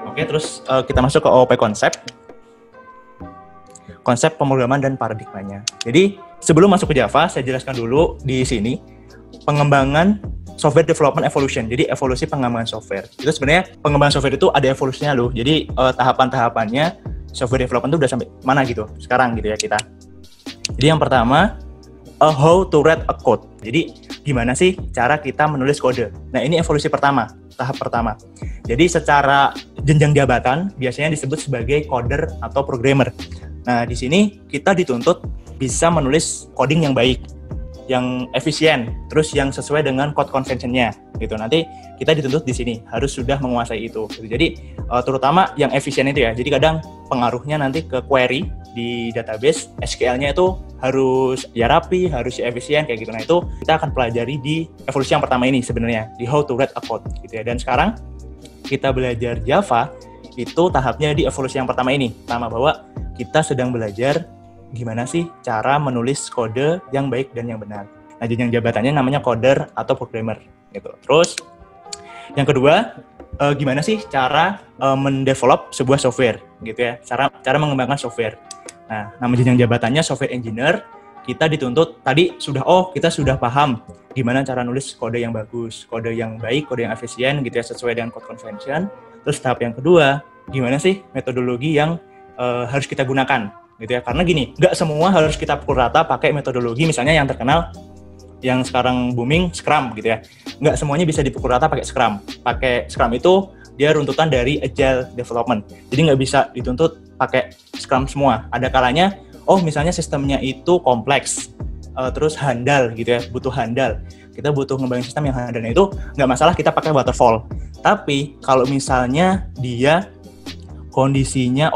Oke, terus kita masuk ke OOP konsep. Konsep pemrograman dan paradigmanya. Jadi, sebelum masuk ke Java, saya jelaskan dulu di sini pengembangan software development evolution. Jadi, evolusi pengembangan software. Itu sebenarnya pengembangan software itu ada evolusinya loh. Jadi, tahapan-tahapannya software development itu udah sampai mana gitu sekarang gitu ya kita. Jadi, yang pertama, how to write a code. Jadi, gimana sih cara kita menulis kode? Nah, ini evolusi pertama, tahap pertama. Jadi, secara jenjang jabatan biasanya disebut sebagai coder atau programmer. Nah, di sini kita dituntut bisa menulis coding yang baik, yang efisien, terus yang sesuai dengan code convention-nya gitu. Nanti kita dituntut di sini harus sudah menguasai itu. Jadi terutama yang efisien itu ya. Jadi kadang pengaruhnya nanti ke query di database, SQL-nya itu harus ya rapi, harus ya efisien kayak gitu. Nah, itu kita akan pelajari di evolusi yang pertama ini sebenarnya, di how to write a code gitu ya. Dan sekarang kita belajar Java itu tahapnya di evolusi yang pertama ini. Pertama bahwa kita sedang belajar gimana sih cara menulis kode yang baik dan yang benar. Nah, jenjang jabatannya namanya coder atau programmer gitu. Terus yang kedua, gimana sih cara mendevelop sebuah software gitu ya. Cara mengembangkan software. Nah, nama jenjang jabatannya software engineer. Kita dituntut tadi kita sudah paham gimana cara nulis kode yang bagus, kode yang baik, kode yang efisien gitu ya sesuai dengan code convention. Terus tahap yang kedua, gimana sih metodologi yang harus kita gunakan gitu ya, karena gini, nggak semua harus kita pukul rata pakai metodologi misalnya yang terkenal yang sekarang booming Scrum gitu ya, nggak semuanya bisa dipukul rata pakai Scrum itu dia runtutan dari Agile Development, jadi nggak bisa dituntut pakai Scrum semua. Ada kalanya misalnya sistemnya itu kompleks, terus handal gitu ya, butuh handal, kita butuh ngembangin sistem yang handalnya itu nggak masalah kita pakai waterfall. Tapi kalau misalnya dia kondisinya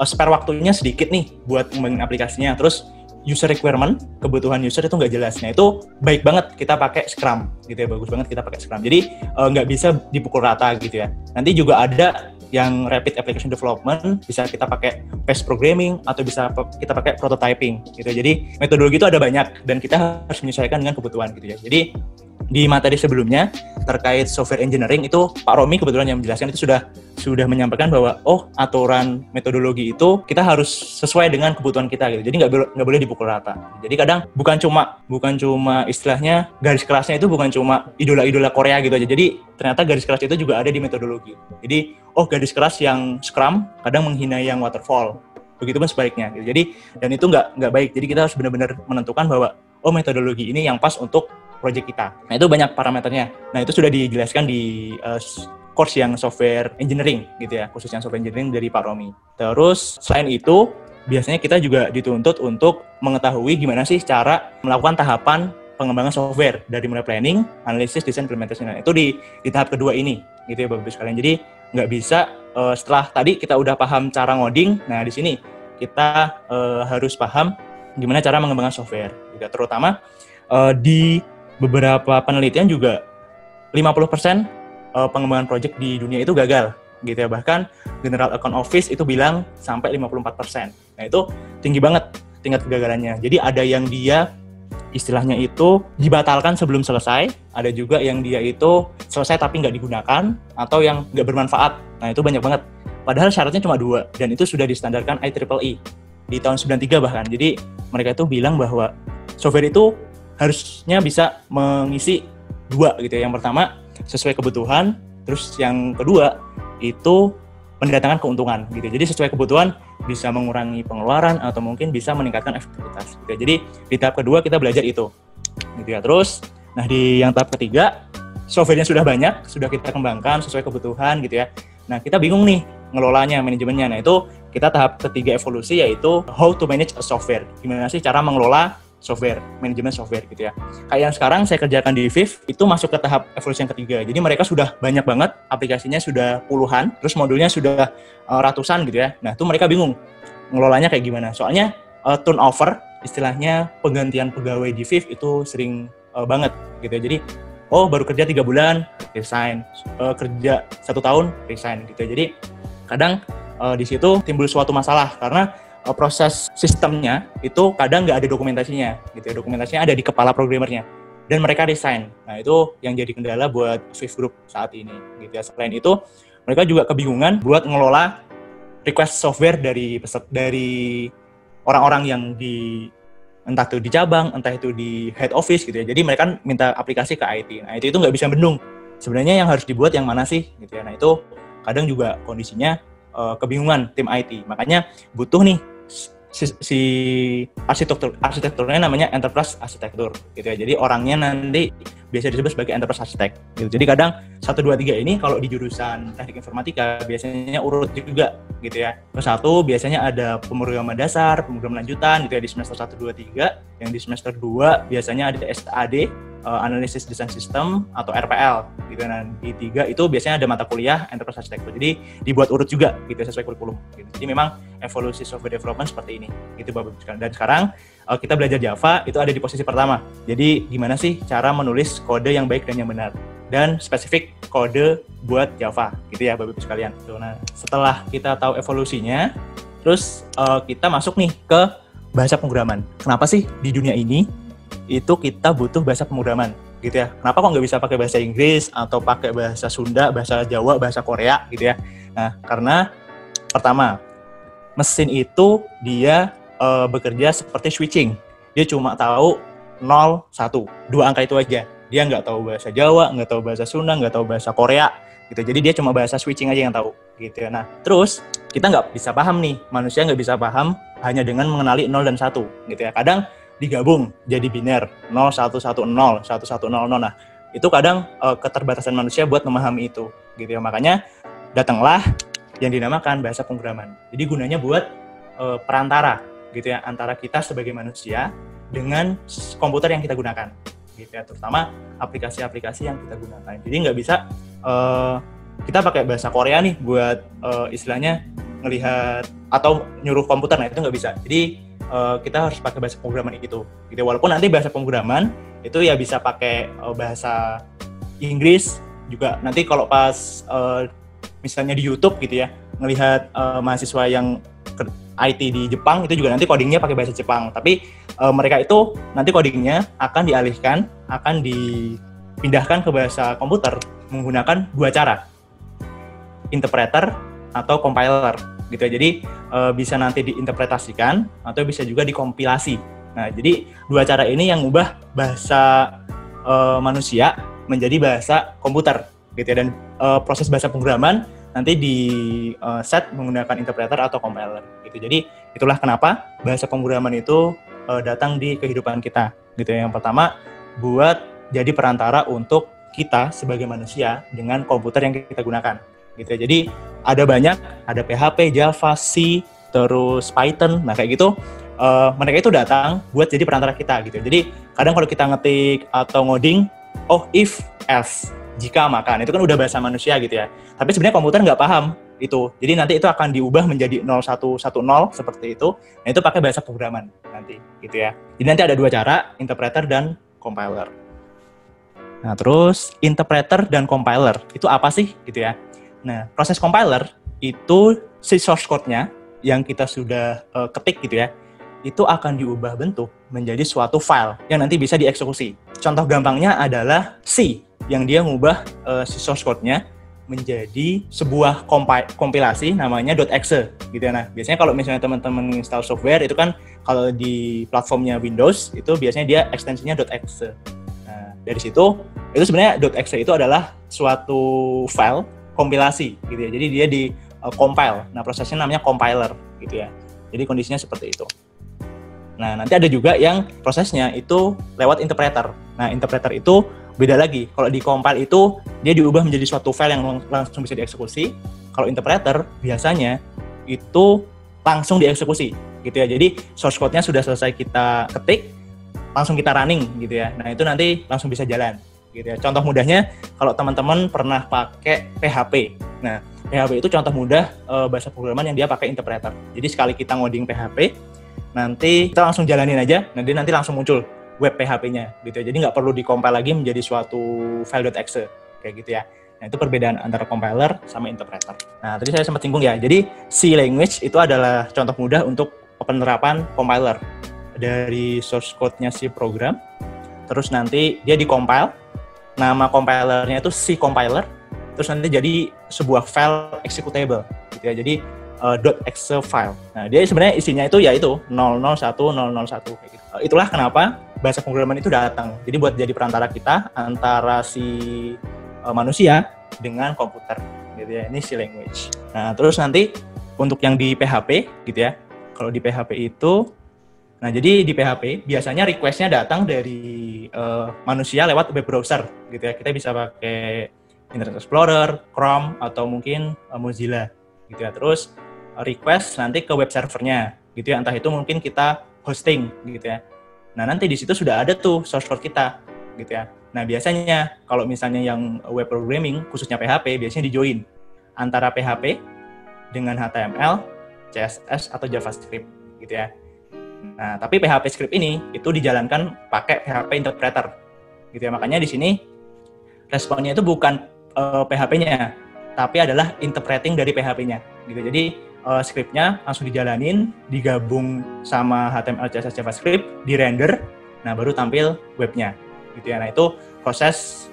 spare waktunya sedikit nih buat ngembangin aplikasinya, terus user requirement, kebutuhan user itu nggak jelas, nah itu baik banget kita pakai Scrum gitu ya, bagus banget kita pakai Scrum. Jadi nggak bisa dipukul rata gitu ya. Nanti juga ada yang rapid application development, bisa kita pakai pair programming atau bisa kita pakai prototyping gitu. Jadi metodologi itu ada banyak dan kita harus menyesuaikan dengan kebutuhan gitu ya. Jadi di materi sebelumnya terkait software engineering itu Pak Romi kebetulan yang menjelaskan itu sudah menyampaikan bahwa aturan metodologi itu kita harus sesuai dengan kebutuhan kita gitu. Jadi nggak boleh dipukul rata. Jadi kadang bukan cuma istilahnya garis kerasnya itu bukan cuma idola-idola Korea gitu aja. Jadi ternyata garis keras itu juga ada di metodologi. Jadi garis keras yang Scrum kadang menghina yang waterfall. Begitupun sebaliknya gitu. Jadi dan itu nggak baik. Jadi kita harus benar-benar menentukan bahwa metodologi ini yang pas untuk project kita. Nah, itu banyak parameternya. Nah, itu sudah dijelaskan di course yang software engineering gitu ya, khusus yang software engineering dari Pak Romi. Terus selain itu, biasanya kita juga dituntut untuk mengetahui gimana sih cara melakukan tahapan pengembangan software dari mulai planning, analisis, desain, implementasi. Nah, itu di tahap kedua ini gitu ya Bapak-Ibu sekalian. Jadi nggak bisa setelah tadi kita udah paham cara ngoding, nah di sini kita harus paham gimana cara mengembangkan software. Juga terutama di beberapa penelitian juga 50% pengembangan project di dunia itu gagal gitu ya. Bahkan General Account Office itu bilang sampai 54%. Nah, itu tinggi banget tingkat kegagalannya. Jadi ada yang dia istilahnya itu dibatalkan sebelum selesai, ada juga yang dia itu selesai tapi nggak digunakan atau yang nggak bermanfaat. Nah, itu banyak banget. Padahal syaratnya cuma 2 dan itu sudah distandarkan IEEE di tahun 93 bahkan. Jadi mereka itu bilang bahwa software itu harusnya bisa mengisi 2 gitu ya. Yang pertama sesuai kebutuhan, terus yang kedua itu mendatangkan keuntungan gitu. Jadi sesuai kebutuhan bisa mengurangi pengeluaran atau mungkin bisa meningkatkan efektivitas gitu. Jadi di tahap kedua kita belajar itu gitu ya. Terus di yang tahap ketiga softwarenya sudah banyak, sudah kita kembangkan sesuai kebutuhan gitu ya. Nah, kita bingung nih ngelolanya, manajemennya. Nah, itu kita tahap ketiga evolusi yaitu how to manage a software. Gimana sih cara mengelola software, manajemen software gitu ya. Kayak yang sekarang saya kerjakan di VIV itu masuk ke tahap evolusi yang ketiga. Jadi mereka sudah banyak banget, aplikasinya sudah puluhan, terus modulnya sudah ratusan gitu ya. Nah, itu mereka bingung ngelolanya kayak gimana. Soalnya turnover, istilahnya penggantian pegawai di VIV itu sering banget gitu ya. Jadi baru kerja 3 bulan, resign, kerja 1 tahun, resign gitu ya. Jadi kadang di situ timbul suatu masalah karena proses sistemnya itu kadang nggak ada dokumentasinya gitu ya. Dokumentasinya ada di kepala programmernya dan mereka resign. Nah, itu yang jadi kendala buat Swift Group saat ini gitu ya. Selain itu, mereka juga kebingungan buat ngelola request software dari orang-orang yang entah itu di cabang, entah itu di head office gitu ya. Jadi mereka minta aplikasi ke IT. Nah, IT itu nggak bisa bendung. Sebenarnya yang harus dibuat yang mana sih gitu ya. Nah, itu kadang juga kondisinya kebingungan tim IT. Makanya butuh nih si arsitekturnya namanya enterprise arsitektur gitu ya. Jadi orangnya nanti biasa disebut sebagai enterprise architect gitu. Jadi kadang 1 2 3 ini kalau di jurusan teknik informatika biasanya urut juga gitu ya. Terus 1 biasanya ada pemrograman dasar, pemrograman lanjutan gitu ya di semester 1 2 3. Yang di semester 2 biasanya ada SAD, Analysis Design System atau RPL gitu. Nah, di 3 itu biasanya ada mata kuliah Enterprise Architecture. Jadi dibuat urut juga gitu sesuai kurikulum gitu. Jadi memang evolusi software development seperti ini gitu Bapak Ibu sekalian. Dan sekarang kita belajar Java itu ada di posisi pertama. Jadi gimana sih cara menulis kode yang baik dan yang benar, dan spesifik kode buat Java gitu ya Bapak Ibu sekalian. Nah, setelah kita tahu evolusinya, terus kita masuk nih ke bahasa pemrograman. Kenapa sih di dunia ini itu kita butuh bahasa pemrograman gitu ya? Kenapa kok nggak bisa pakai bahasa Inggris atau pakai bahasa Sunda, bahasa Jawa, bahasa Korea gitu ya? Nah, karena pertama, mesin itu dia bekerja seperti switching. Dia cuma tahu 0, 1, 2 angka itu aja. Dia nggak tahu bahasa Jawa, nggak tahu bahasa Sunda, nggak tahu bahasa Korea gitu. Jadi dia cuma bahasa switching aja yang tahu gitu ya. Nah, terus kita nggak bisa paham nih, manusia nggak bisa paham hanya dengan mengenali 0 dan 1 gitu ya. Kadang digabung jadi biner 0 1 1 0 1 1 0 0. Nah, itu kadang keterbatasan manusia buat memahami itu gitu ya. Makanya datanglah yang dinamakan bahasa pemrograman. Jadi gunanya buat perantara gitu ya antara kita sebagai manusia dengan komputer yang kita gunakan gitu ya, terutama aplikasi-aplikasi yang kita gunakan. Jadi nggak bisa kita pakai bahasa Korea nih buat istilahnya ngelihat atau nyuruh komputer. Nah, itu nggak bisa. Jadi kita harus pakai bahasa pemrograman itu gitu. Walaupun nanti bahasa pemrograman itu ya bisa pakai bahasa Inggris juga. Nanti kalau pas misalnya di YouTube gitu ya, ngelihat mahasiswa yang IT di Jepang itu juga nanti codingnya pakai bahasa Jepang. Tapi mereka itu nanti codingnya akan dialihkan, akan dipindahkan ke bahasa komputer menggunakan 2 cara, interpreter atau compiler gitu ya. Jadi bisa nanti diinterpretasikan atau bisa juga dikompilasi. Nah, jadi 2 cara ini yang ubah bahasa manusia menjadi bahasa komputer gitu ya. Dan proses bahasa pemrograman nanti di set menggunakan interpreter atau compiler gitu. Jadi itulah kenapa bahasa pemrograman itu datang di kehidupan kita gitu ya. Yang pertama buat jadi perantara untuk kita sebagai manusia dengan komputer yang kita gunakan gitu ya. Jadi ada banyak, ada PHP, Java, C, terus Python. Nah, kayak gitu mereka itu datang buat jadi perantara kita gitu. Jadi kadang kalau kita ngetik atau ngoding, if, else, jika, maka, nah, itu kan udah bahasa manusia gitu ya. Tapi sebenarnya komputer nggak paham itu. Jadi nanti itu akan diubah menjadi 0110 seperti itu. Nah, itu pakai bahasa pemrograman nanti gitu ya. Jadi nanti ada 2 cara, interpreter dan compiler. Nah, terus interpreter dan compiler itu apa sih gitu ya? Nah, proses compiler itu si source code-nya yang kita sudah ketik gitu ya, itu akan diubah bentuk menjadi suatu file yang nanti bisa dieksekusi. Contoh gampangnya adalah C, yang dia ngubah si source code-nya menjadi sebuah kompilasi namanya .exe gitu ya. Nah, biasanya kalau misalnya teman-teman install software itu kan kalau di platformnya Windows itu biasanya dia ekstensinya .exe. Nah, dari situ itu sebenarnya .exe itu adalah suatu file kompilasi gitu ya. Jadi dia di compile. Nah, prosesnya namanya compiler gitu ya. Jadi kondisinya seperti itu. Nah, nanti ada juga yang prosesnya itu lewat interpreter. Nah, interpreter itu beda lagi. Kalau di compile itu dia diubah menjadi suatu file yang langsung bisa dieksekusi. Kalau interpreter biasanya itu langsung dieksekusi gitu ya. Jadi source code-nya sudah selesai kita ketik, langsung kita running gitu ya. Nah, itu nanti langsung bisa jalan gitu ya. Contoh mudahnya kalau teman-teman pernah pakai PHP. Nah, PHP itu contoh mudah bahasa pemrograman yang dia pakai interpreter. Jadi sekali kita ngoding PHP, nanti kita langsung jalanin aja, nanti langsung muncul web PHP-nya gitu ya. Jadi nggak perlu di-compile lagi menjadi suatu file.exe kayak gitu ya. Nah, itu perbedaan antara compiler sama interpreter. Nah, tadi saya sempat singgung ya. Jadi C language itu adalah contoh mudah untuk penerapan compiler dari source code-nya si program. Terus nanti dia di-compile, nama compilernya itu C compiler, terus nanti jadi sebuah file executable gitu ya. Jadi .exe file. Nah, dia sebenarnya isinya itu yaitu 001001 kayak gitu. Itulah kenapa bahasa pemrograman itu datang. Jadi buat jadi perantara kita antara si manusia dengan komputer gitu ya. Ini C language. Nah, terus nanti untuk yang di PHP gitu ya. Kalau di PHP itu, nah jadi di PHP biasanya request-nya datang dari manusia lewat web browser gitu ya. Kita bisa pakai Internet Explorer, Chrome, atau mungkin Mozilla gitu ya. Terus request nanti ke web servernya gitu ya. Entah itu mungkin kita hosting gitu ya. Nah nanti di situ sudah ada tuh source code kita gitu ya. Nah biasanya kalau misalnya yang web programming khususnya PHP biasanya di-join antara PHP dengan HTML, CSS atau JavaScript gitu ya. Nah, tapi PHP script ini itu dijalankan pakai PHP interpreter gitu ya. Makanya di sini responnya itu bukan PHP-nya, tapi adalah interpreting dari PHP-nya gitu. Jadi script-nya langsung dijalanin, digabung sama HTML, CSS, JavaScript, di-render, nah baru tampil webnya gitu ya. Nah, itu proses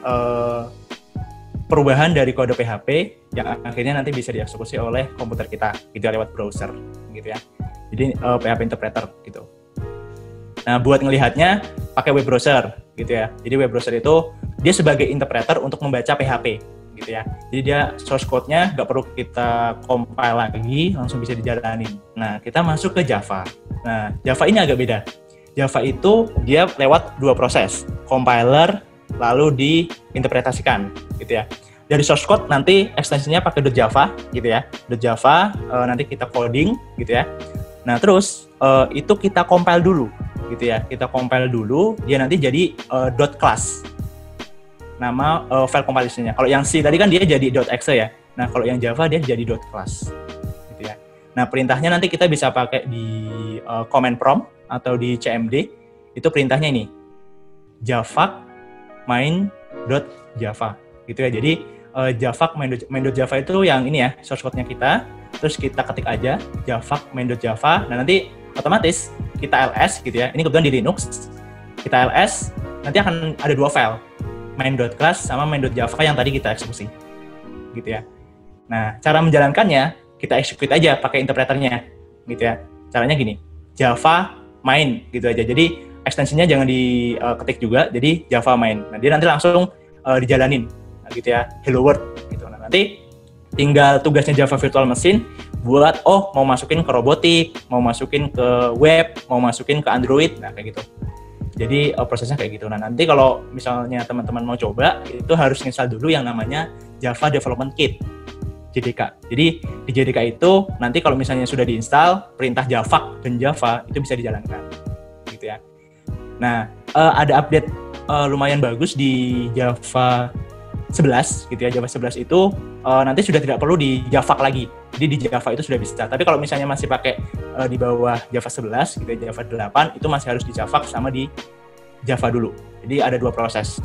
perubahan dari kode PHP yang akhirnya nanti bisa dieksekusi oleh komputer kita gitu lewat browser gitu ya. Jadi PHP interpreter gitu. Nah, buat ngelihatnya pakai web browser gitu ya. Jadi web browser itu dia sebagai interpreter untuk membaca PHP gitu ya. Jadi dia source code-nya nggak perlu kita compile lagi, langsung bisa dijalanin. Nah, kita masuk ke Java. Nah, Java ini agak beda. Java itu dia lewat dua proses, compiler lalu diinterpretasikan gitu ya. Dari source code nanti ekstensinya pakai .java gitu ya. .java nanti kita coding gitu ya. Nah, terus itu kita compile dulu gitu ya. Kita compile dulu, dia nanti jadi .class. Nama file compilation-nya. Kalau yang C tadi kan dia jadi .exe ya. Nah, kalau yang Java dia jadi .class gitu ya. Nah, perintahnya nanti kita bisa pakai di command prompt atau di CMD. Itu perintahnya ini. Java main.java gitu ya. Jadi Java main.java itu yang ini ya, source code-nya kita. Terus kita ketik aja Java main.java. Nah, nanti otomatis kita ls gitu ya. Ini kebetulan di Linux. Kita ls, nanti akan ada dua file. Main.class sama main.java yang tadi kita eksekusi. Gitu ya. Nah, cara menjalankannya kita execute aja pakai interpreternya gitu ya. Caranya gini. Java main gitu aja. Jadi ekstensinya jangan diketik juga, jadi Java main. Nah, dia nanti langsung dijalanin gitu ya, hello world gitu. Nah, nanti tinggal tugasnya Java Virtual Machine buat mau masukin ke robotik, mau masukin ke web, mau masukin ke Android, nah kayak gitu. Jadi prosesnya kayak gitu. Nah, nanti kalau misalnya teman-teman mau coba, itu harus install dulu yang namanya Java Development Kit, JDK. Jadi di JDK itu nanti kalau misalnya sudah diinstal, perintah Java dan Java itu bisa dijalankan gitu ya. Nah, ada update lumayan bagus di Java 11 gitu ya. Java 11 itu nanti sudah tidak perlu di Java lagi. Jadi di Java itu sudah bisa. Tapi kalau misalnya masih pakai di bawah Java 11 gitu ya, Java 8 itu masih harus di Java sama di Java dulu. Jadi ada dua proses.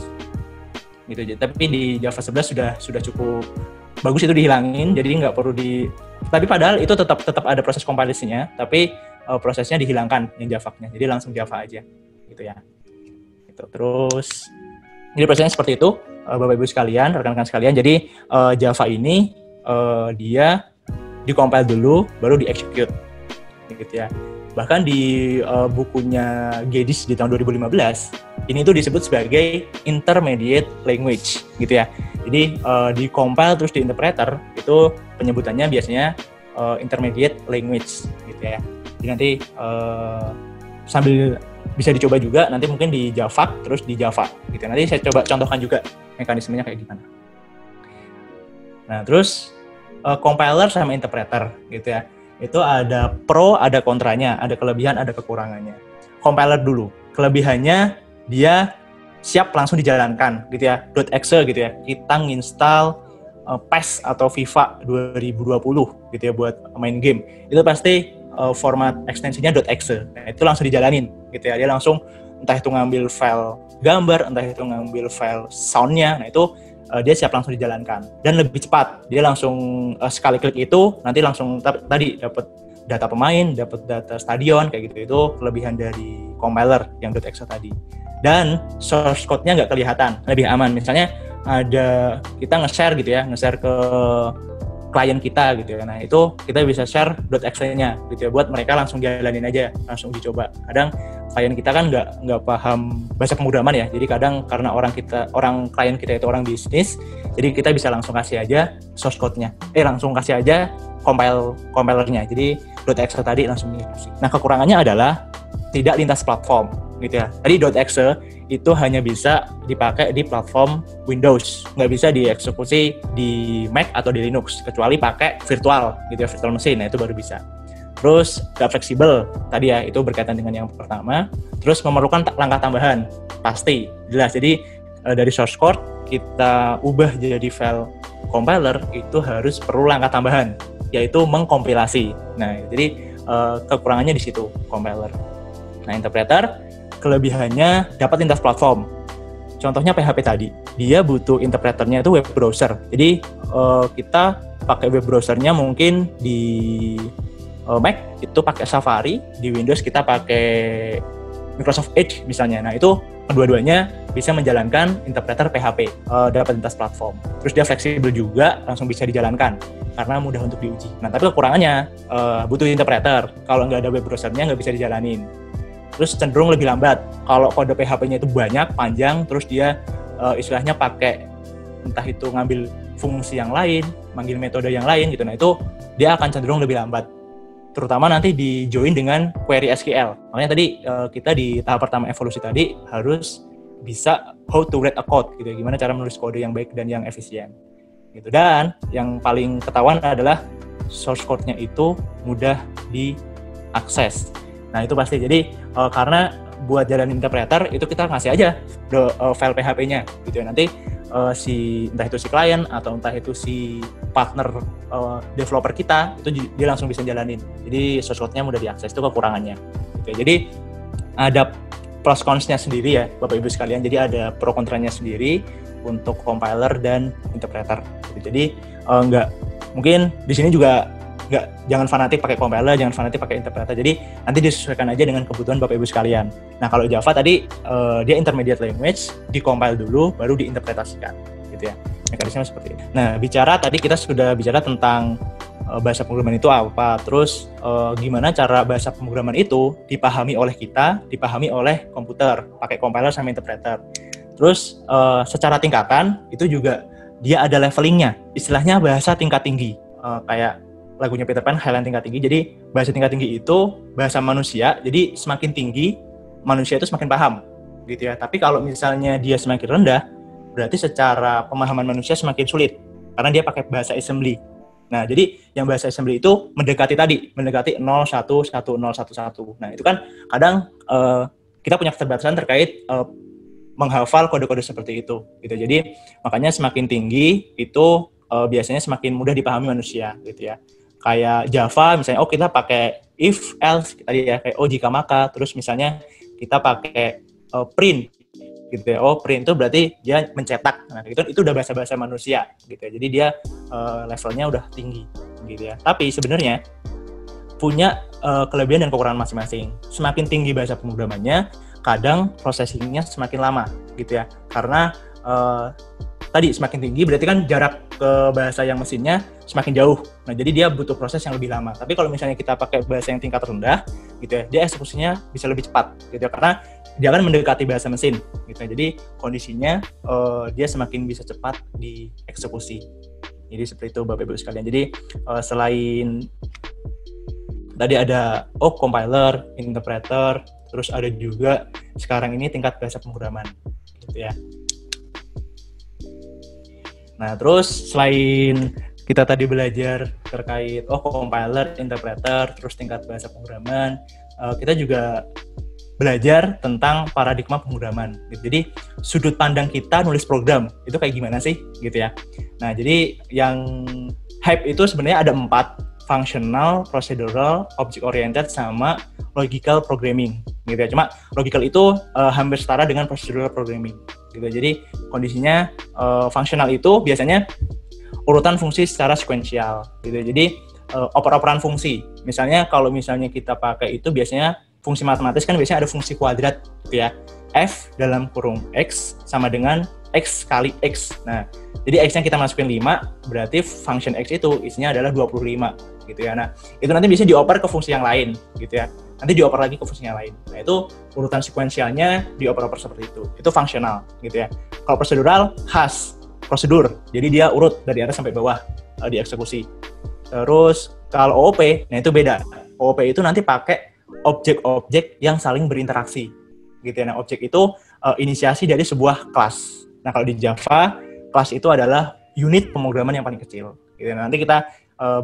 Gitu aja. Tapi di Java 11 sudah cukup bagus, itu dihilangin. Jadi nggak perlu tapi padahal itu tetap ada proses compilation-nya, tapi prosesnya dihilangkan yang Java-nya. Jadi langsung Java aja gitu ya. Gitu. Terus jadi prosesnya seperti itu, Bapak Ibu sekalian, rekan-rekan sekalian. Jadi Java ini dia di-compile dulu baru di-execute gitu ya. Bahkan di bukunya Geddes di tahun 2015 ini tuh disebut sebagai intermediate language gitu ya. Jadi di-compile terus di-interpreter itu penyebutannya biasanya intermediate language gitu ya. Jadi nanti sambil bisa dicoba juga nanti mungkin di Java terus di Java gitu. Nanti saya coba contohkan juga mekanismenya kayak gimana. Nah, terus compiler sama interpreter gitu ya. Itu ada pro, ada kontranya, ada kelebihan, ada kekurangannya. Compiler dulu. Kelebihannya dia siap langsung dijalankan gitu ya. .exe gitu ya. Kita nginstal PES atau FIFA 2020 gitu ya buat main game. Itu pasti format ekstensinya .exe. Nah, itu langsung dijalanin gitu ya. Dia langsung entah itu ngambil file gambar, entah itu ngambil file sound-nya. Nah, itu dia siap langsung dijalankan dan lebih cepat. Dia langsung sekali klik itu nanti langsung tadi dapat data pemain, dapat data stadion kayak gitu. Itu kelebihan dari compiler yang .exe tadi. Dan source code-nya nggak kelihatan, lebih aman. Misalnya ada kita nge-share gitu ya, nge-share ke klien kita gitu ya. Nah, itu kita bisa share .exe-nya gitu ya, buat mereka langsung jalanin aja, langsung dicoba. Kadang klien kita kan nggak paham bahasa pemrograman ya. Jadi kadang karena orang klien kita itu orang bisnis, jadi kita bisa langsung kasih aja source code-nya. Langsung kasih aja compilernya. Jadi .exe tadi langsung dikasih. Nah, kekurangannya adalah tidak lintas platform gitu ya. Tadi .exe itu hanya bisa dipakai di platform Windows, nggak bisa dieksekusi di Mac atau di Linux, kecuali pakai virtual gitu ya, virtual machine. Nah, itu baru bisa. Terus nggak fleksibel tadi ya, itu berkaitan dengan yang pertama. Terus memerlukan langkah tambahan, pasti jelas. Jadi dari source code kita ubah jadi file compiler itu harus perlu langkah tambahan, yaitu mengkompilasi. Nah, jadi kekurangannya di situ compiler. Nah, interpreter kelebihannya dapat lintas platform. Contohnya PHP tadi, dia butuh interpreternya itu web browser. Jadi kita pakai web browsernya mungkin di Mac itu pakai Safari, di Windows kita pakai Microsoft Edge misalnya. Nah, itu kedua-duanya bisa menjalankan interpreter PHP, dapat lintas platform. Terus dia fleksibel juga, langsung bisa dijalankan karena mudah untuk diuji. Nah, tapi kekurangannya butuh interpreter. Kalau nggak ada web browsernya nggak bisa dijalanin. Terus cenderung lebih lambat. Kalau kode PHP-nya itu banyak, panjang, terus dia istilahnya pakai entah itu ngambil fungsi yang lain, manggil metode yang lain gitu. Nah, itu dia akan cenderung lebih lambat. Terutama nanti di join dengan query SQL. Makanya tadi kita di tahap pertama evolusi tadi harus bisa how to write a code gitu. Gimana cara menulis kode yang baik dan yang efisien. Gitu. Dan yang paling ketahuan adalah source code-nya itu mudah diakses. Nah, itu pasti. Jadi karena buat jalan interpreter itu kita ngasih aja file PHP-nya gitu ya. Nanti entah itu si klien atau entah itu si partner developer kita itu dia langsung bisa jalanin. Jadi source code-nya mudah diakses, itu kekurangannya. Gitu ya. Jadi ada pros cons-nya sendiri ya Bapak Ibu sekalian. Jadi ada pro kontranya sendiri untuk compiler dan interpreter. Gitu. Jadi mungkin di sini juga jangan fanatik pakai compiler, jangan fanatik pakai interpreter. Jadi nanti disesuaikan aja dengan kebutuhan Bapak Ibu sekalian. Nah, kalau Java tadi dia intermediate language, di-compile dulu baru diinterpretasikan gitu ya. Mekanisme seperti itu. Nah, tadi kita sudah bicara tentang bahasa pemrograman itu apa, terus gimana cara bahasa pemrograman itu dipahami oleh kita, dipahami oleh komputer, pakai compiler sama interpreter. Terus secara tingkatan itu juga dia ada levelingnya, istilahnya bahasa tingkat tinggi, kayak lagunya Peter Pan, Highland tingkat tinggi. Jadi bahasa tingkat tinggi itu bahasa manusia, jadi semakin tinggi manusia itu semakin paham gitu ya. Tapi kalau misalnya dia semakin rendah, berarti secara pemahaman manusia semakin sulit karena dia pakai bahasa assembly. Nah, jadi yang bahasa assembly itu mendekati 0, 1, 1, 0, 1, 1. Nah, itu kan kadang kita punya keterbatasan terkait menghafal kode-kode seperti itu gitu. Jadi makanya semakin tinggi itu biasanya semakin mudah dipahami manusia gitu ya. Kayak Java misalnya, kita pakai if, else tadi ya, kayak jika maka, terus misalnya kita pakai print gitu ya. Print itu berarti dia mencetak. Nah, itu udah bahasa-bahasa manusia gitu ya. Jadi dia levelnya udah tinggi gitu ya. Tapi sebenarnya punya kelebihan dan kekurangan masing-masing. Semakin tinggi bahasa pemrogramannya, kadang processing-nya semakin lama gitu ya. Karena tadi semakin tinggi berarti kan jarak ke bahasa yang mesinnya semakin jauh. Nah, jadi dia butuh proses yang lebih lama. Tapi kalau misalnya kita pakai bahasa yang tingkat rendah gitu ya, dia eksekusinya bisa lebih cepat gitu ya, karena dia akan mendekati bahasa mesin gitu ya. Jadi kondisinya dia semakin bisa cepat dieksekusi. Jadi seperti itu Bapak Ibu sekalian. Jadi selain tadi ada compiler, interpreter, terus ada juga sekarang ini tingkat bahasa pemrograman gitu ya. Nah, terus selain kita tadi belajar terkait compiler, interpreter, terus tingkat bahasa pemrograman, kita juga belajar tentang paradigma pemrograman. Jadi sudut pandang kita nulis program itu kayak gimana sih, gitu ya. Nah, jadi yang hype itu sebenarnya ada 4, functional, procedural, object oriented, sama logical programming, gitu ya. Cuma logical itu hampir setara dengan procedural programming, gitu. Jadi kondisinya functional itu biasanya urutan fungsi secara sekuensial, gitu. Jadi oper-operan fungsi. Misalnya kalau misalnya kita pakai itu biasanya fungsi matematis kan biasanya ada fungsi kuadrat gitu ya. F dalam kurung X sama dengan X kali X. Nah, jadi X yang kita masukin 5, berarti function X itu isinya adalah 25 gitu ya. Nah, itu nanti bisa dioper ke fungsi yang lain gitu ya. Nanti dioper lagi ke fungsi yang lain. Nah, itu urutan sekuensialnya dioper-oper seperti itu. Itu fungsional gitu ya. Kalau prosedural, khas, prosedur. Jadi dia urut dari atas sampai bawah dieksekusi. Terus kalau OOP, nah itu beda. OOP itu nanti pakai objek-objek yang saling berinteraksi gitu ya. Nah, objek itu inisiasi dari sebuah kelas. Nah, kalau di Java, kelas itu adalah unit pemrograman yang paling kecil. Gitu. Nanti kita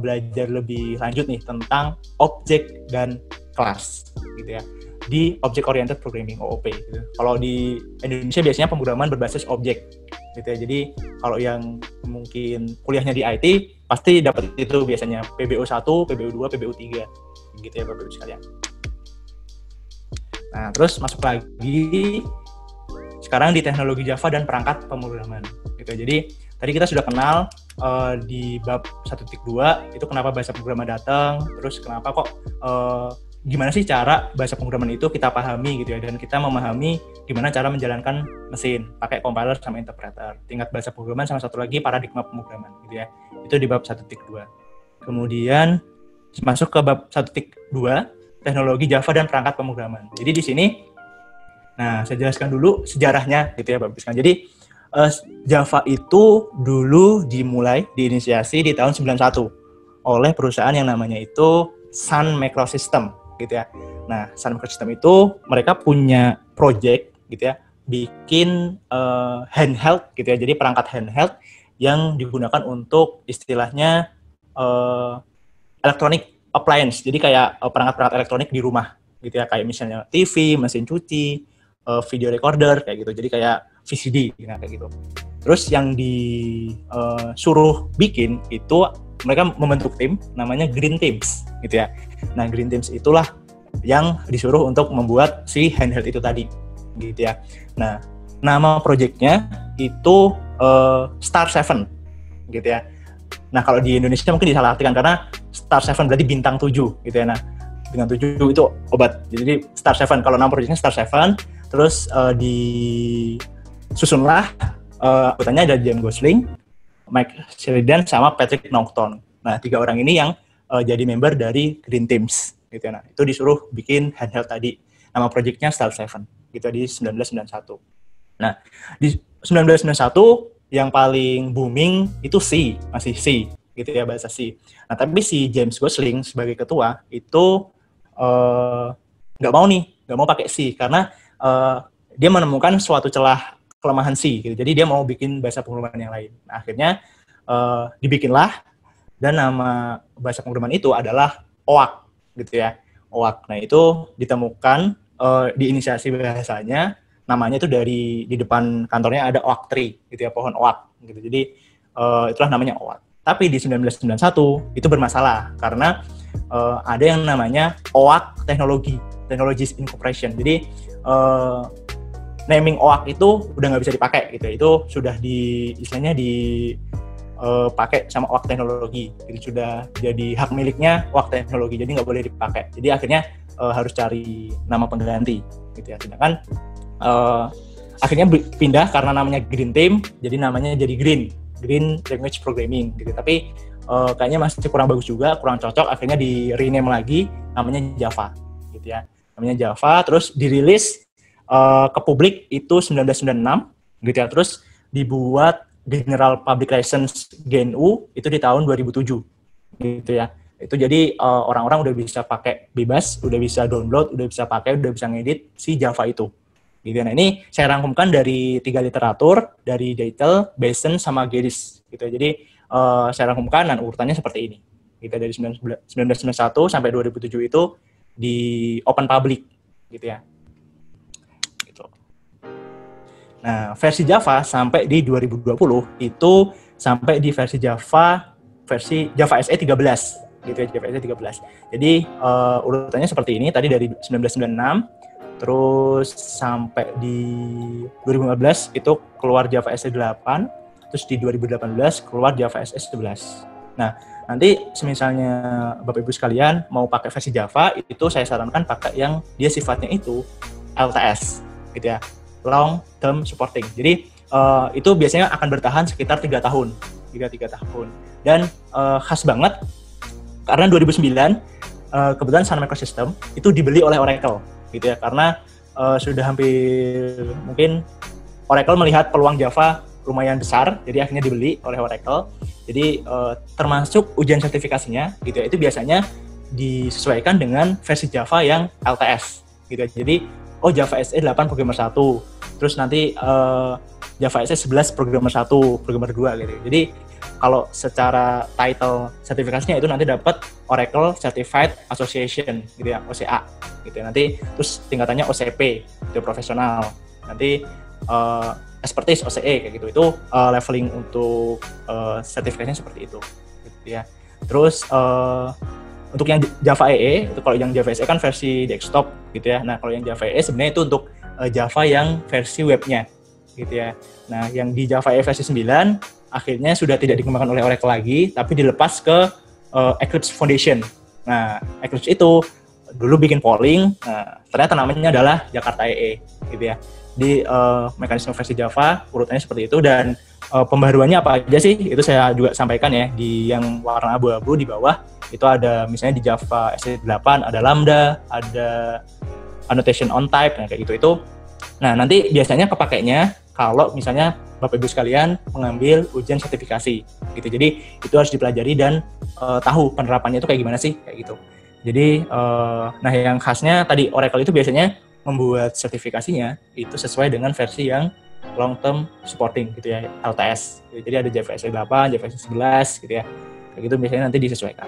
belajar lebih lanjut nih tentang objek dan kelas, gitu ya. Di Object Oriented Programming (OOP). Gitu. Kalau di Indonesia biasanya pemrograman berbasis objek, gitu ya. Jadi kalau yang mungkin kuliahnya di IT pasti dapat itu biasanya PBO 1, PBO 2, PBO 3, gitu ya Bapak Ibu sekalian. Nah, terus masuk lagi sekarang di teknologi Java dan perangkat pemrograman gitu. Jadi tadi kita sudah kenal di bab 1.2 itu kenapa bahasa pemrograman datang, terus kenapa kok gimana sih cara bahasa pemrograman itu kita pahami gitu ya, dan kita memahami gimana cara menjalankan mesin pakai compiler sama interpreter, tingkat bahasa pemrograman, sama satu lagi paradigma pemrograman gitu ya. Itu di bab 1.2. Kemudian masuk ke bab 1.2 teknologi Java dan perangkat pemrograman. Jadi di sini, nah saya jelaskan dulu sejarahnya gitu ya Bapak Ibu. Jadi Java itu dulu diinisiasi di tahun 91 oleh perusahaan yang namanya itu Sun Microsystem gitu ya. Nah, Sun Microsystem itu mereka punya project gitu ya, bikin handheld gitu ya. Jadi perangkat handheld yang digunakan untuk istilahnya electronic appliance, jadi kayak perangkat-perangkat elektronik di rumah gitu ya, kayak misalnya TV, mesin cuci, video recorder kayak gitu, jadi kayak VCD gitu, kayak gitu. Terus yang disuruh bikin itu mereka membentuk tim namanya Green Teams gitu ya. Nah, Green Teams itulah yang disuruh untuk membuat si handheld itu tadi gitu ya. Nah, nama projectnya itu Star 7 gitu ya. Nah, kalau di Indonesia mungkin disalahartikan karena Star 7 berarti bintang 7 gitu ya. Nah, bintang 7 itu obat. Jadi Star 7, kalau nama proyeknya Star 7, terus disusunlah anggotanya ada James Gosling, Mike Sheridan, sama Patrick Naughton. Nah, 3 orang ini yang jadi member dari Green Teams gitu ya. Nah, itu disuruh bikin handheld tadi. Nama proyeknya Star 7 gitu di 1991. Nah, di 1991 yang paling booming itu C, masih C gitu ya, bahasa C. Nah, tapi si James Gosling sebagai ketua itu nggak mau pakai C karena dia menemukan suatu celah kelemahan C gitu. Jadi dia mau bikin bahasa pemrograman yang lain. Nah, akhirnya dibikinlah, dan nama bahasa pemrograman itu adalah OAK gitu ya. OAK. Nah, itu ditemukan diinisiasi bahasanya, namanya itu di depan kantornya ada oak tree gitu ya, pohon oak gitu. Jadi itulah namanya oak. Tapi di 1991 itu bermasalah karena ada yang namanya OAK Technologies Incorporation. Jadi naming OAK itu udah nggak bisa dipakai gitu. Itu sudah istilahnya dipakai sama OAK Teknologi. Jadi sudah jadi hak miliknya OAK Teknologi. Jadi nggak boleh dipakai. Jadi akhirnya harus cari nama pengganti gitu ya. Sedangkan akhirnya pindah karena namanya Green Team, jadi namanya jadi Green Language Programming gitu. Tapi kayaknya masih kurang bagus juga, kurang cocok, akhirnya di rename lagi namanya Java gitu ya. Namanya Java, terus dirilis ke publik itu 1996 gitu ya. Terus dibuat General Public License GNU itu di tahun 2007 gitu ya. Itu jadi orang-orang udah bisa pakai bebas, udah bisa download, udah bisa pakai, udah bisa ngedit si Java itu. Gitu. Nah, ini saya rangkumkan dari 3 literatur, dari Deitel, Bessen, sama Geddes. Gitu. Jadi saya rangkumkan dan urutannya seperti ini. Gitu. Dari 1991 sampai 2007 itu di open public, gitu ya. Gitu. Nah, versi Java sampai di 2020 itu sampai di versi Java SE 13. Gitu ya, Java SE 13. Jadi urutannya seperti ini. Tadi dari 1996. Terus sampai di 2015 itu keluar Java SE 8, terus di 2018 keluar Java SE 11. Nah, nanti misalnya Bapak Ibu sekalian mau pakai versi Java, itu saya sarankan pakai yang dia sifatnya itu LTS, gitu ya, long term supporting. Jadi itu biasanya akan bertahan sekitar 3 tahun, 3 tahun. Dan khas banget karena 2009 kebetulan Sun Microsystem itu dibeli oleh Oracle, gitu ya, karena sudah hampir mungkin Oracle melihat peluang Java lumayan besar, jadi akhirnya dibeli oleh Oracle. Jadi termasuk ujian sertifikasinya, gitu ya, itu biasanya disesuaikan dengan versi Java yang LTS, gitu ya. Jadi Java SE 8 programmer 1, terus nanti Java SE 11 programmer 1, programmer 2 gitu. Jadi kalau secara title sertifikasinya itu nanti dapat Oracle Certified Association, gitu ya, OCA, gitu ya. Nanti terus tingkatannya OCP, itu profesional. Nanti expertise OCE kayak gitu. Itu leveling untuk sertifikasinya seperti itu, gitu ya. Terus untuk yang Java EE, itu kalau yang Java SE kan versi desktop, gitu ya. Nah, kalau yang Java EE sebenarnya itu untuk Java yang versi webnya, gitu ya. Nah, yang di Java EE versi 9 akhirnya sudah tidak dikembangkan oleh Oracle lagi, tapi dilepas ke Eclipse Foundation. Nah, Eclipse itu dulu bikin polling, ternyata namanya adalah Jakarta EE, gitu ya. Di mekanisme versi Java urutannya seperti itu, dan pembaruannya apa aja sih, itu saya juga sampaikan ya di yang warna abu-abu di bawah. Itu ada misalnya di Java SE 8 ada Lambda, ada annotation on type, nah kayak gitu itu. Nah, nanti biasanya kepakainya kalau misalnya Bapak Ibu sekalian mengambil ujian sertifikasi, gitu. Jadi itu harus dipelajari dan tahu penerapannya itu kayak gimana sih, kayak gitu. Jadi nah yang khasnya tadi Oracle itu biasanya membuat sertifikasinya itu sesuai dengan versi yang long term supporting, gitu ya, LTS. Jadi ada Java SE 8, Java SE 11, gitu ya. Kayak gitu biasanya nanti disesuaikan,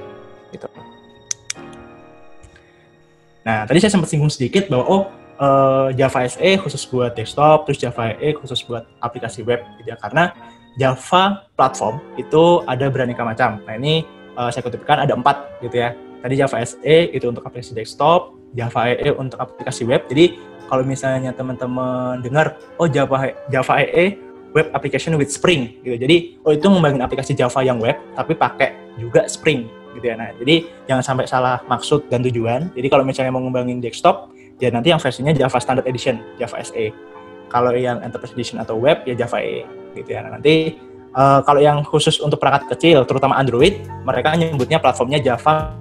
gitu. Nah, tadi saya sempat singgung sedikit bahwa Java SE khusus buat desktop, terus Java EE khusus buat aplikasi web, gitu ya. Karena Java platform itu ada beraneka macam. Nah, ini saya kutipkan ada 4, gitu ya. Tadi Java SE itu untuk aplikasi desktop, Java EE untuk aplikasi web. Jadi kalau misalnya teman-teman dengar, Java EE web application with Spring, gitu. Jadi itu ngembangin aplikasi Java yang web tapi pakai juga Spring, gitu ya. Nah, jadi jangan sampai salah maksud dan tujuan. Jadi kalau misalnya mau ngembangin desktop, ya nanti yang versinya Java Standard Edition, Java SE. Kalau yang Enterprise Edition atau web, ya Java EE, gitu ya. Nah, nanti kalau yang khusus untuk perangkat kecil, terutama Android, mereka nyebutnya platformnya Java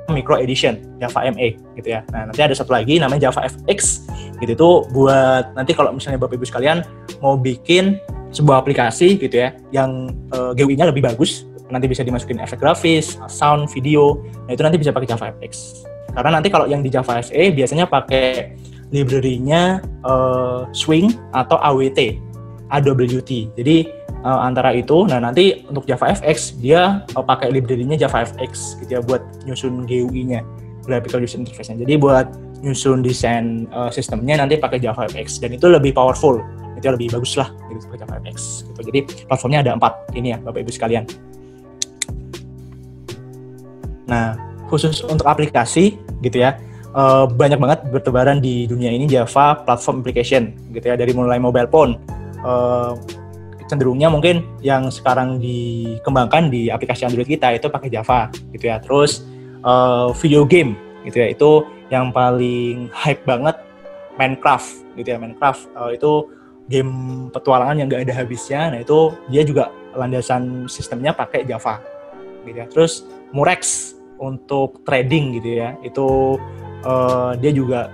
Micro Edition, Java ME, gitu ya. Nah, nanti ada satu lagi namanya Java FX, gitu. Itu buat nanti kalau misalnya Bapak Ibu sekalian mau bikin sebuah aplikasi, gitu ya, yang GUI-nya lebih bagus, nanti bisa dimasukin efek grafis, sound, video. Nah, itu nanti bisa pakai Java FX. Karena nanti kalau yang di Java SE biasanya pakai library-nya Swing atau AWT. Jadi antara itu, nah nanti untuk Java FX dia pakai library-nya Java FX, gitu ya, buat nyusun GUI-nya, graphical user interface-nya. Jadi buat nyusun desain sistemnya nanti pakai Java FX, dan itu lebih powerful, itu lebih bagus lah, gitu, pakai Java FX, gitu. Jadi platformnya ada 4 ini ya Bapak Ibu sekalian. Nah, khusus untuk aplikasi, gitu ya, banyak banget bertebaran di dunia ini Java platform application, gitu ya, dari mulai mobile phone. Cenderungnya mungkin yang sekarang dikembangkan di aplikasi Android kita itu pakai Java, gitu ya. Terus video game, gitu ya, itu yang paling hype banget Minecraft, gitu ya. Minecraft itu game petualangan yang nggak ada habisnya. Nah, itu dia juga landasan sistemnya pakai Java, gitu ya. Terus Murex untuk trading, gitu ya, itu dia juga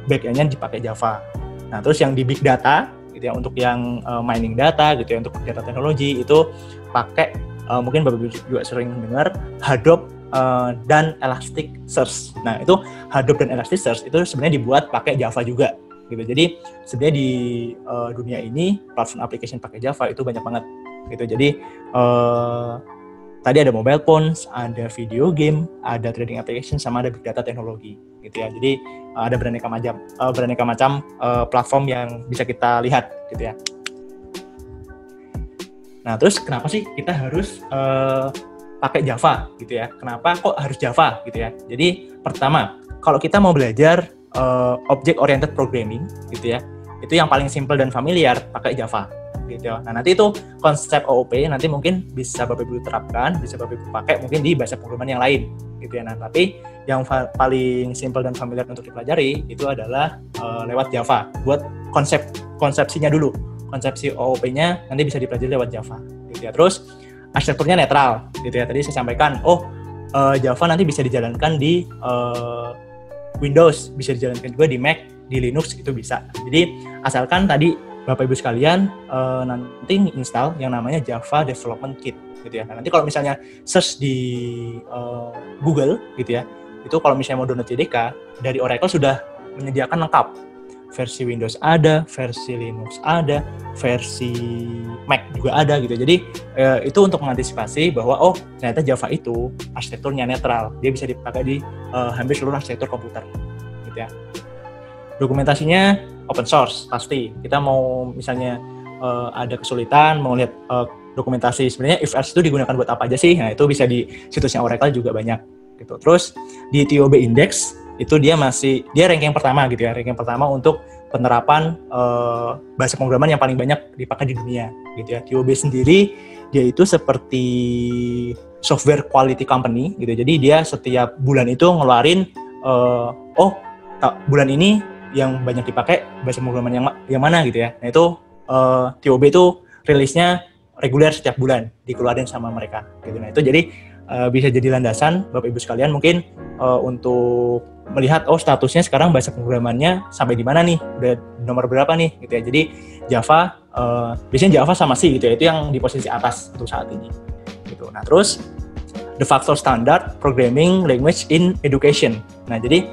backend-nya dipakai Java. Nah, terus yang di big data, gitu ya, untuk yang mining data, gitu ya, untuk data teknologi itu pakai mungkin Bapak juga sering dengar Hadoop dan Elasticsearch. Nah, itu Hadoop dan Elasticsearch itu sebenarnya dibuat pakai Java juga, gitu. Jadi sebenarnya di dunia ini platform application pakai Java itu banyak banget, gitu. Jadi tadi ada mobile phones, ada video game, ada trading application, sama ada big data teknologi, gitu ya. Jadi ada beraneka macam platform yang bisa kita lihat, gitu ya. Nah, terus kenapa sih kita harus pakai Java, gitu ya? Kenapa kok harus Java, gitu ya? Jadi pertama, kalau kita mau belajar object oriented programming, gitu ya, itu yang paling simple dan familiar pakai Java, gitu ya. Nah nanti itu konsep OOP nanti mungkin bisa Bapak Ibu terapkan, bisa Bapak Ibu pakai mungkin di bahasa pemrograman yang lain gitu ya. Nah tapi yang paling simple dan familiar untuk dipelajari itu adalah lewat Java. Buat konsepsinya dulu, konsepsi OOP-nya nanti bisa dipelajari lewat Java gitu ya. Terus arsitekturnya netral gitu ya. Tadi saya sampaikan, Java nanti bisa dijalankan di Windows, bisa dijalankan juga di Mac, di Linux itu bisa. Jadi asalkan tadi Bapak Ibu sekalian nanti install yang namanya Java Development Kit gitu ya. Nah, nanti kalau misalnya search di Google gitu ya, itu kalau misalnya mau download JDK dari Oracle sudah menyediakan lengkap. Versi Windows ada, versi Linux ada, versi Mac juga ada gitu. Jadi itu untuk mengantisipasi bahwa ternyata Java itu arsitekturnya netral. Dia bisa dipakai di hampir seluruh arsitektur komputer gitu ya. Dokumentasinya open source pasti. Kita mau misalnya ada kesulitan mau lihat dokumentasi sebenarnya if else itu digunakan buat apa aja sih? Nah, itu bisa di situsnya Oracle juga banyak gitu. Terus di TOB Index itu dia ranking pertama gitu ya, ranking pertama untuk penerapan bahasa pemrograman yang paling banyak dipakai di dunia gitu ya. TOB sendiri dia itu seperti software quality company gitu. Jadi dia setiap bulan itu ngeluarin bulan ini yang banyak dipakai bahasa pemrograman yang mana gitu ya. Nah itu TOB itu rilisnya reguler setiap bulan dikeluarin sama mereka gitu. Nah itu jadi bisa jadi landasan Bapak Ibu sekalian mungkin untuk melihat statusnya sekarang bahasa pemrogramannya sampai di mana nih, udah nomor berapa nih gitu ya. Jadi Java biasanya Java sama C gitu ya, itu yang di posisi atas untuk saat ini gitu. Nah terus de facto standard programming language in education. Nah jadi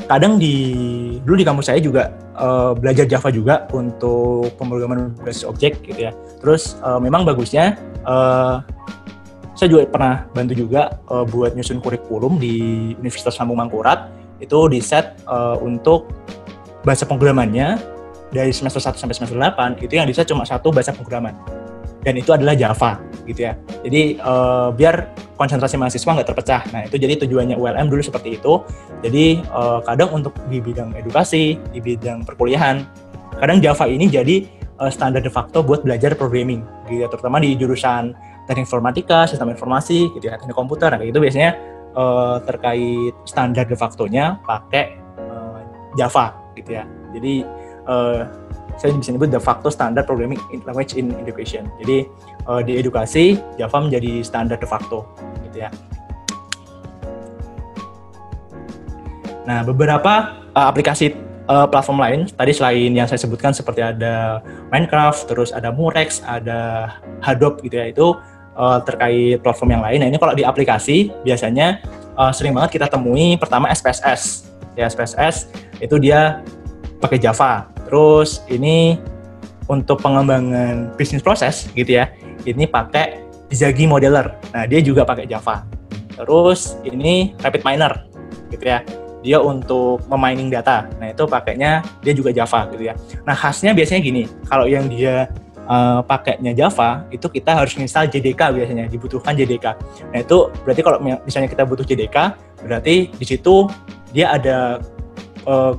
kadang dulu di kampus saya juga belajar Java juga untuk pemrograman berbasis objek gitu ya. Terus memang bagusnya saya juga pernah bantu juga buat nyusun kurikulum di Universitas Lambung Mangkurat. Itu di set untuk bahasa pemrogramannya dari semester 1 sampai semester 8 itu yang di set cuma satu bahasa pemrograman. Dan itu adalah Java gitu ya. Jadi biar konsentrasi mahasiswa nggak terpecah. Nah itu jadi tujuannya ULM dulu seperti itu. Jadi kadang untuk di bidang edukasi, di bidang perkuliahan, kadang Java ini jadi standar de facto buat belajar programming gitu ya. Terutama di jurusan teknik informatika, sistem informasi gitu ya, teknik komputer. Nah kayak gitu biasanya terkait standar de facto-nya pakai Java gitu ya. Jadi saya bisa nyebut de facto standard programming language in education. Jadi di edukasi Java menjadi standar de facto gitu ya. Nah, beberapa aplikasi platform lain tadi selain yang saya sebutkan seperti ada Minecraft, terus ada Murex, ada Hadoop gitu ya. Itu terkait platform yang lain. Nah, ini kalau di aplikasi biasanya sering banget kita temui pertama SPSS. Ya, SPSS itu dia pakai Java. Terus ini untuk pengembangan bisnis proses gitu ya, ini pakai Bizagi Modeler. Nah dia juga pakai Java. Terus ini RapidMiner gitu ya, dia untuk memining data. Nah itu pakainya dia juga Java gitu ya. Nah khasnya biasanya gini, kalau yang dia pakainya Java itu kita harus install JDK biasanya, dibutuhkan JDK. Nah itu berarti kalau misalnya kita butuh JDK, berarti di situ dia ada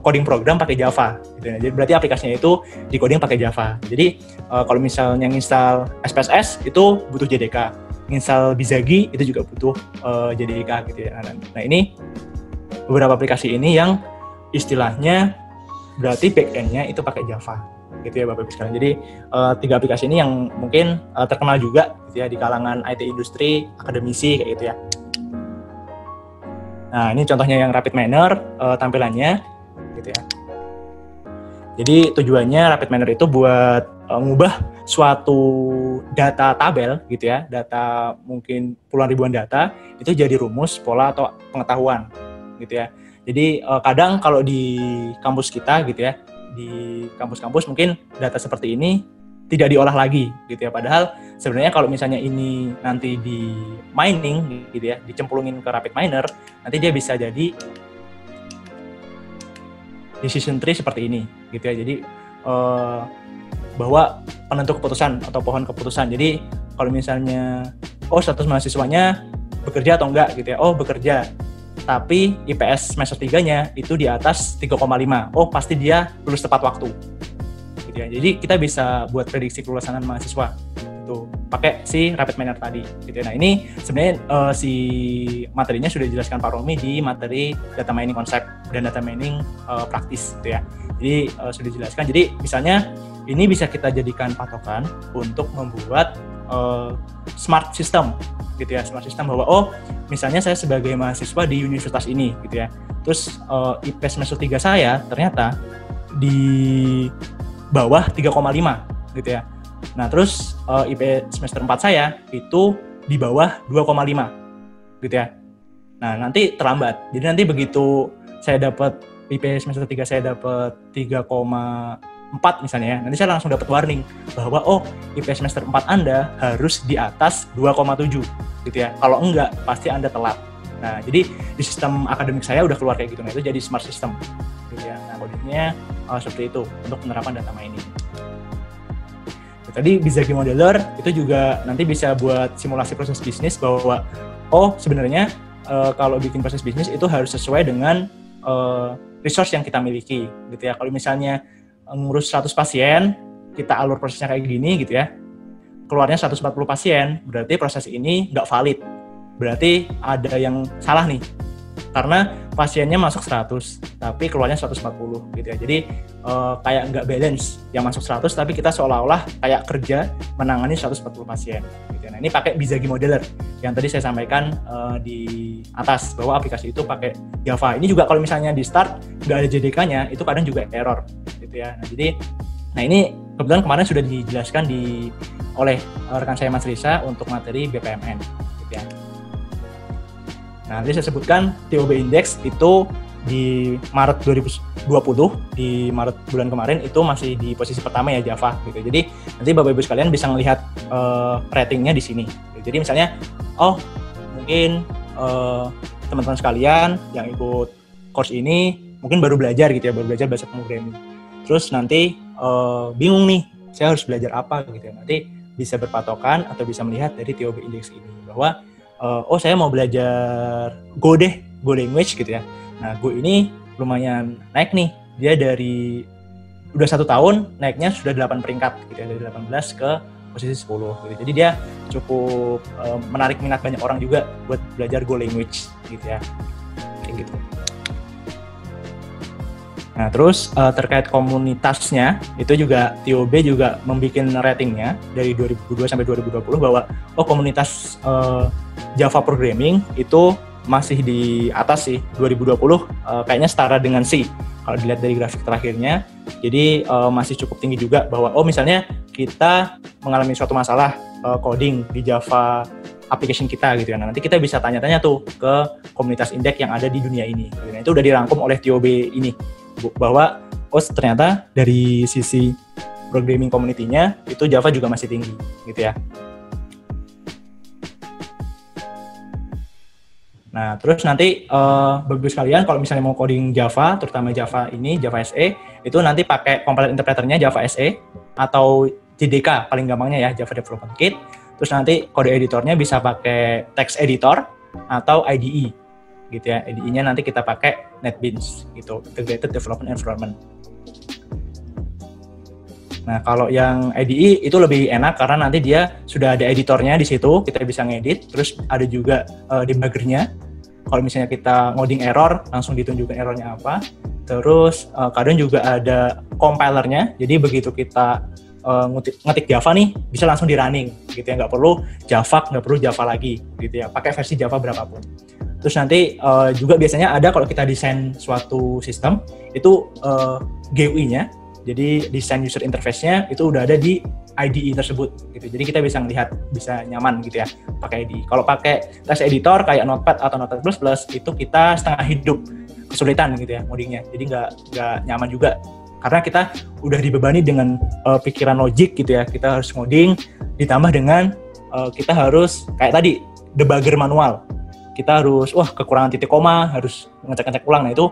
coding program pakai Java gitu ya. Jadi berarti aplikasinya itu di coding pakai Java. Jadi kalau misalnya install SPSS itu butuh JDK, install Bizagi itu juga butuh JDK gitu ya. Nah ini beberapa aplikasi ini yang istilahnya berarti backend-nya itu pakai Java gitu ya Bapak Ibu sekalian. Jadi 3 aplikasi ini yang mungkin terkenal juga gitu ya di kalangan IT industri, akademisi kayak gitu ya. Nah ini contohnya yang RapidMiner tampilannya gitu ya. Jadi tujuannya RapidMiner itu buat ngubah suatu data tabel gitu ya, data mungkin puluhan ribuan data itu jadi rumus, pola atau pengetahuan gitu ya. Jadi kadang kalau di kampus kita gitu ya, di kampus-kampus mungkin data seperti ini tidak diolah lagi gitu ya. Padahal sebenarnya kalau misalnya ini nanti di mining gitu ya, dicemplungin ke RapidMiner, nanti dia bisa jadi decision tree seperti ini gitu ya. Jadi bahwa penentu keputusan atau pohon keputusan. Jadi kalau misalnya status mahasiswanya bekerja atau enggak gitu ya. Bekerja. Tapi IPS semester 3-nya itu di atas 3,5. Pasti dia lulus tepat waktu. Gitu gitu ya. Jadi kita bisa buat prediksi kelulusan mahasiswa itu pakai si rapid miner tadi gitu ya. Nah ini sebenarnya si materinya sudah dijelaskan Pak Romi di materi data mining konsep dan data mining praktis gitu ya. Jadi sudah dijelaskan. Jadi misalnya ini bisa kita jadikan patokan untuk membuat smart system gitu ya. Smart system bahwa misalnya saya sebagai mahasiswa di universitas ini gitu ya. Terus IP semester 3 saya ternyata di bawah 3,5 gitu ya. Nah, terus IP semester 4 saya itu di bawah 2,5 gitu ya. Nah, nanti terlambat. Jadi nanti begitu saya dapat IP semester 3 saya dapat 3,4 misalnya ya. Nanti saya langsung dapat warning bahwa IP semester 4 Anda harus di atas 2,7 gitu ya. Kalau enggak pasti Anda telat. Nah, jadi di sistem akademik saya udah keluar kayak gitu. Nah, itu jadi smart system gitu ya. Nah, kodenya seperti itu untuk penerapan data mining. Tadi Bizagi Modeler itu juga nanti bisa buat simulasi proses bisnis bahwa sebenarnya kalau bikin proses bisnis itu harus sesuai dengan resource yang kita miliki gitu ya. Kalau misalnya ngurus 100 pasien, kita alur prosesnya kayak gini gitu ya. Keluarnya 140 pasien, berarti proses ini nggak valid. Berarti ada yang salah nih. Karena pasiennya masuk 100, tapi keluarnya 140 gitu ya. Jadi kayak nggak balance, yang masuk 100 tapi kita seolah-olah kayak kerja menangani 140 pasien gitu ya. Nah, ini pakai Bizagi Modeler yang tadi saya sampaikan di atas bahwa aplikasi itu pakai Java. Ini juga kalau misalnya di start nggak ada JDK-nya, itu kadang juga error gitu ya. Nah ini kebetulan kemarin sudah dijelaskan oleh rekan saya Mas Risa untuk materi BPMN gitu ya. Nah, tadi saya sebutkan TOB Index itu di Maret 2020, di Maret bulan kemarin itu masih di posisi pertama ya Java gitu. Jadi nanti Bapak Ibu sekalian bisa melihat ratingnya di sini. Jadi misalnya, mungkin teman-teman sekalian yang ikut course ini mungkin baru belajar gitu ya, baru belajar bahasa pemrogramming. Terus nanti bingung nih, saya harus belajar apa gitu ya. Nanti bisa berpatokan atau bisa melihat dari TOB Index ini bahwa saya mau belajar Go language gitu ya. Nah, Go ini lumayan naik nih. Dia dari udah 1 tahun naiknya sudah 8 peringkat gitu ya, dari 18 ke posisi 10 gitu. Jadi dia cukup menarik minat banyak orang juga buat belajar Go language gitu ya. Kayak gitu. Nah, terus terkait komunitasnya, itu juga TOB juga membuat ratingnya dari 2002 sampai 2020 bahwa komunitas Java Programming itu masih di atas sih. 2020 kayaknya setara dengan C kalau dilihat dari grafik terakhirnya. Jadi masih cukup tinggi juga bahwa misalnya kita mengalami suatu masalah coding di Java application kita gitu ya. Nah, nanti kita bisa tanya-tanya tuh ke komunitas indeks yang ada di dunia ini. Nah, itu udah dirangkum oleh TOB ini bahwa ternyata dari sisi programming community-nya itu Java juga masih tinggi gitu ya. Nah, terus nanti Bapak-Ibu sekalian kalau misalnya mau coding Java, terutama Java ini, Java SE, itu nanti pakai compiler interpreternya Java SE atau JDK paling gampangnya ya, Java Development Kit. Terus nanti kode editornya bisa pakai text editor atau IDE gitu ya. IDE-nya nanti kita pakai NetBeans gitu, Integrated Development Environment. Nah, kalau yang IDE itu lebih enak karena nanti dia sudah ada editornya di situ, kita bisa ngedit, terus ada juga debuggernya. Kalau misalnya kita ngoding error, langsung ditunjukkan errornya apa. Terus kadang juga ada compilernya, jadi begitu kita ngetik Java nih, bisa langsung di running gitu ya, nggak perlu Java lagi gitu ya, pakai versi Java berapapun. Terus nanti juga biasanya ada kalau kita desain suatu sistem, itu GUI-nya, jadi desain user interface-nya itu udah ada di IDE tersebut gitu. Jadi kita bisa melihat, bisa nyaman gitu ya pakai IDE. Kalau pakai text editor kayak Notepad atau Notepad++, itu kita setengah hidup, kesulitan gitu ya ngodingnya. Jadi nggak nyaman juga. Karena kita udah dibebani dengan pikiran logik gitu ya. Kita harus ngoding, ditambah dengan kita harus kayak tadi debugger manual. Kita harus kekurangan titik koma, harus ngecek-ngecek ulang. Nah itu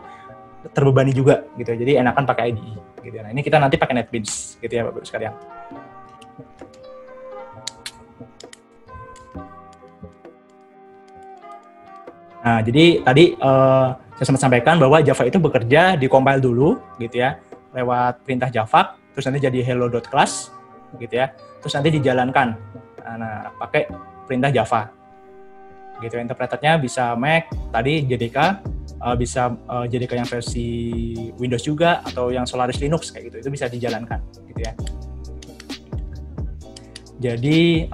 terbebani juga gitu. Jadi enakan pakai IDE gitu. Nah ini kita nanti pakai NetBeans gitu ya Bapak-Ibu sekalian. Nah jadi tadi saya sempat sampaikan bahwa Java itu bekerja di compile dulu gitu ya lewat perintah Java. terus nanti jadi hello.class gitu ya. Terus nanti dijalankan pakai perintah Java. Gitu. Interpreternya bisa Mac, tadi JDK, bisa JDK yang versi Windows juga atau yang Solaris Linux kayak gitu. Itu bisa dijalankan gitu ya. Jadi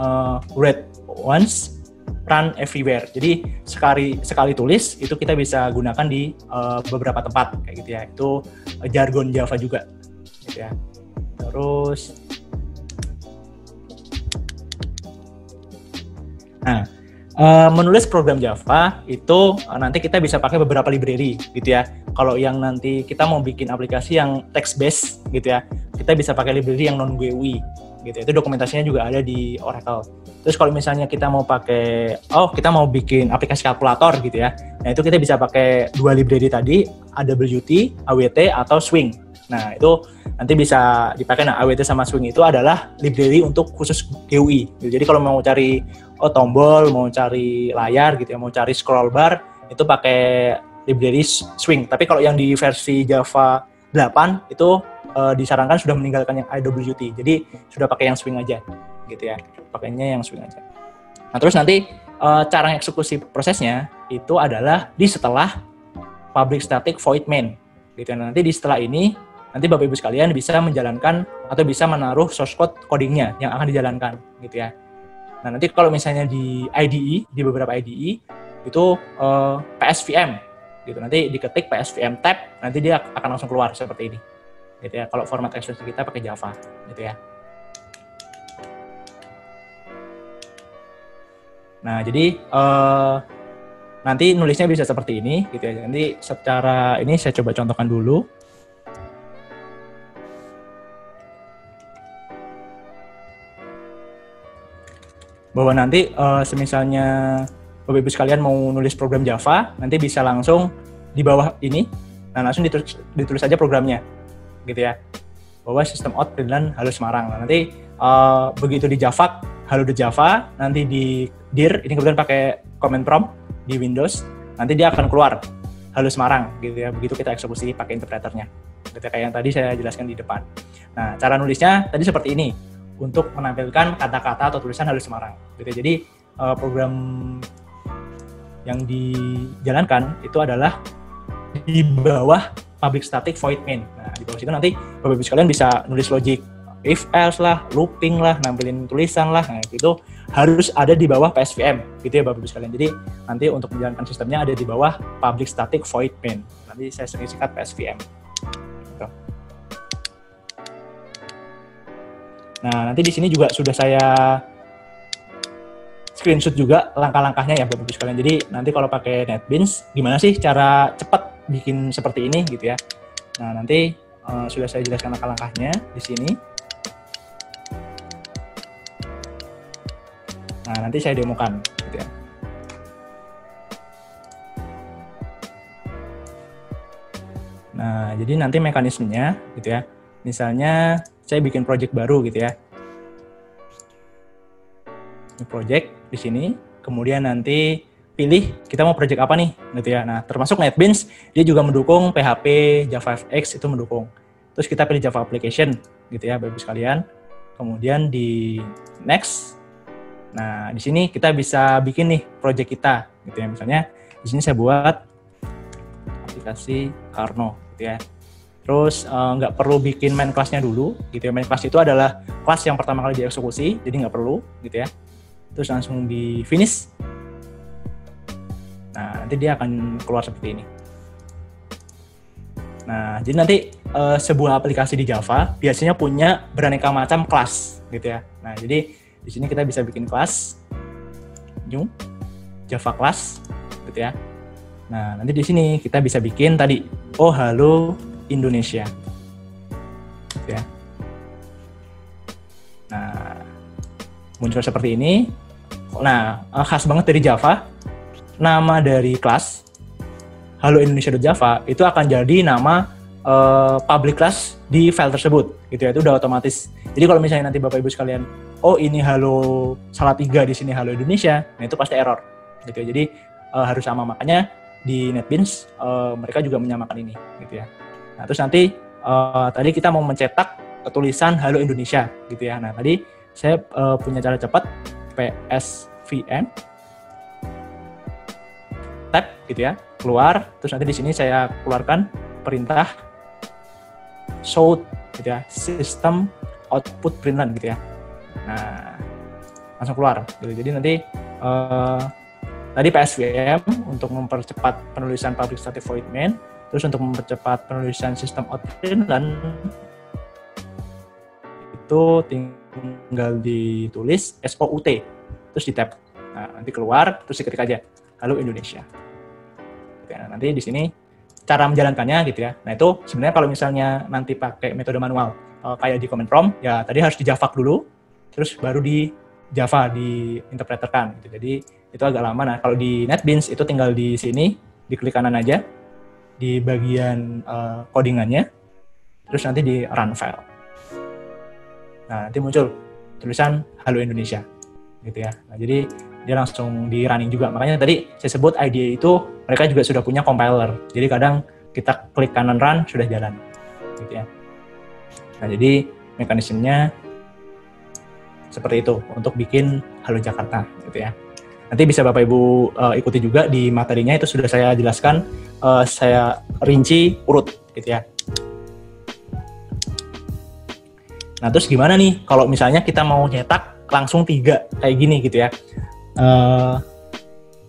read once, run everywhere. Jadi sekali tulis itu kita bisa gunakan di beberapa tempat kayak gitu ya. Itu jargon Java juga gitu ya. Terus menulis program Java itu nanti kita bisa pakai beberapa library gitu ya. Kalau yang nanti kita mau bikin aplikasi yang text based gitu ya, kita bisa pakai library yang non GUI gitu. Itu dokumentasinya juga ada di Oracle. Terus kalau misalnya kita mau kita mau bikin aplikasi kalkulator gitu ya. Nah, itu kita bisa pakai dua library tadi, AWT, AWT atau Swing. Nah, itu nanti bisa dipakai. Nah, AWT sama Swing itu adalah library untuk khusus GUI. Jadi kalau mau cari tombol, mau cari layar gitu ya, mau cari scroll bar, itu pakai library Swing. Tapi kalau yang di versi Java 8 itu disarankan sudah meninggalkan yang AWT. Jadi sudah pakai yang Swing aja gitu ya. Pakainya yang Swing aja. Nah, terus nanti cara eksekusi prosesnya itu adalah di setelah public static void main. Gitu ya. Nanti di setelah ini nanti Bapak Ibu sekalian bisa menjalankan atau bisa menaruh source code codingnya yang akan dijalankan gitu ya. Nah, nanti kalau misalnya di IDE, di beberapa IDE itu PSVM gitu. Nanti diketik PSVM tab, nanti dia akan langsung keluar seperti ini. Gitu ya. Kalau format eksekusi kita pakai Java gitu ya. Nah, jadi nanti nulisnya bisa seperti ini gitu ya. Nanti secara ini saya coba contohkan dulu. Bahwa nanti semisalnya Bapak Ibu sekalian mau nulis program Java, nanti bisa langsung di bawah ini, nah langsung ditulis aja programnya, gitu ya. Bahwa sistem out println Halo Semarang. Nah, nanti begitu di Java, Halo the Java, nanti di dir, ini kebetulan pakai command prompt di Windows, nanti dia akan keluar Halo Semarang, gitu ya. Begitu kita eksekusi pakai interpreternya, gitu ya, kayak yang tadi saya jelaskan di depan. Nah, cara nulisnya tadi seperti ini. Untuk menampilkan kata-kata atau tulisan Halo Semarang. Gitu. Jadi program yang dijalankan itu adalah di bawah public static void main. Nah, di bawah situ nanti Bapak Ibu sekalian bisa nulis logic if else lah, looping lah, nampilin tulisan lah. Nah, itu harus ada di bawah PSVM gitu ya Bapak Ibu sekalian. Jadi nanti untuk menjalankan sistemnya ada di bawah public static void main. Nanti saya sering singkat PSVM. Gitu. Nah, nanti di sini juga sudah saya screenshot juga langkah-langkahnya ya Bapak Ibu sekalian. Jadi nanti kalau pakai NetBeans, gimana sih cara cepat bikin seperti ini gitu ya. Nah, nanti sudah saya jelaskan langkah-langkahnya di sini. Nah, nanti saya demokan gitu ya. Nah, jadi nanti mekanismenya gitu ya. Misalnya saya bikin project baru gitu ya. Ini project di sini, kemudian nanti pilih kita mau project apa nih gitu ya. Nah, termasuk NetBeans dia juga mendukung PHP, JavaFX itu mendukung. Terus kita pilih Java application gitu ya Bapak Ibu sekalian. Kemudian di next. Nah, di sini kita bisa bikin nih project kita gitu ya. Misalnya di sini saya buat aplikasi Karno gitu ya. Terus nggak perlu bikin main class-nya dulu, gitu ya. Main class itu adalah kelas yang pertama kali dieksekusi, jadi nggak perlu, gitu ya. Terus langsung di finish. Nah, nanti dia akan keluar seperti ini. Nah, jadi nanti sebuah aplikasi di Java biasanya punya beraneka macam kelas, gitu ya. Nah, jadi di sini kita bisa bikin kelas, new Java class, gitu ya. Nah, nanti di sini kita bisa bikin tadi, halo Indonesia, ya. Nah, muncul seperti ini. Nah, khas banget dari Java, nama dari kelas Halo Indonesia.java itu akan jadi nama public class di file tersebut, gitu ya. Itu udah otomatis. Jadi kalau misalnya nanti Bapak Ibu sekalian, ini Halo Salatiga di sini Halo Indonesia, nah itu pasti error, gitu ya. Jadi harus sama, makanya di NetBeans mereka juga menyamakan ini, gitu ya. Nah, terus nanti tadi kita mau mencetak tulisan Halo Indonesia gitu ya. Nah, tadi saya punya cara cepat PSVM tab gitu ya, keluar, terus nanti di sini saya keluarkan perintah show gitu ya, system output println gitu ya. Nah, langsung keluar gitu. Jadi nanti tadi PSVM untuk mempercepat penulisan public static void main, terus untuk mempercepat penulisan system output println itu tinggal ditulis SOUT terus di tab. Nah, nanti keluar terus diketik aja Halo Indonesia. Nah, nanti di sini cara menjalankannya gitu ya. Nah, itu sebenarnya kalau misalnya nanti pakai metode manual kayak di command prompt ya, tadi harus di Java dulu terus baru di Java diinterpreterkan gitu. Jadi itu agak lama. Nah, kalau di NetBeans itu tinggal di sini diklik kanan aja di bagian codingannya, terus nanti di run file. Nah, nanti muncul tulisan Halo Indonesia gitu ya. Nah, jadi dia langsung di running juga. Makanya tadi saya sebut IDE itu mereka juga sudah punya compiler. Jadi kadang kita klik kanan run sudah jalan gitu ya. Nah, jadi mekanismenya seperti itu untuk bikin Halo Jakarta gitu ya. Nanti bisa Bapak Ibu ikuti juga di materinya, itu sudah saya jelaskan, saya rinci urut gitu ya. Nah, terus gimana nih kalau misalnya kita mau nyetak langsung 3 kayak gini gitu ya.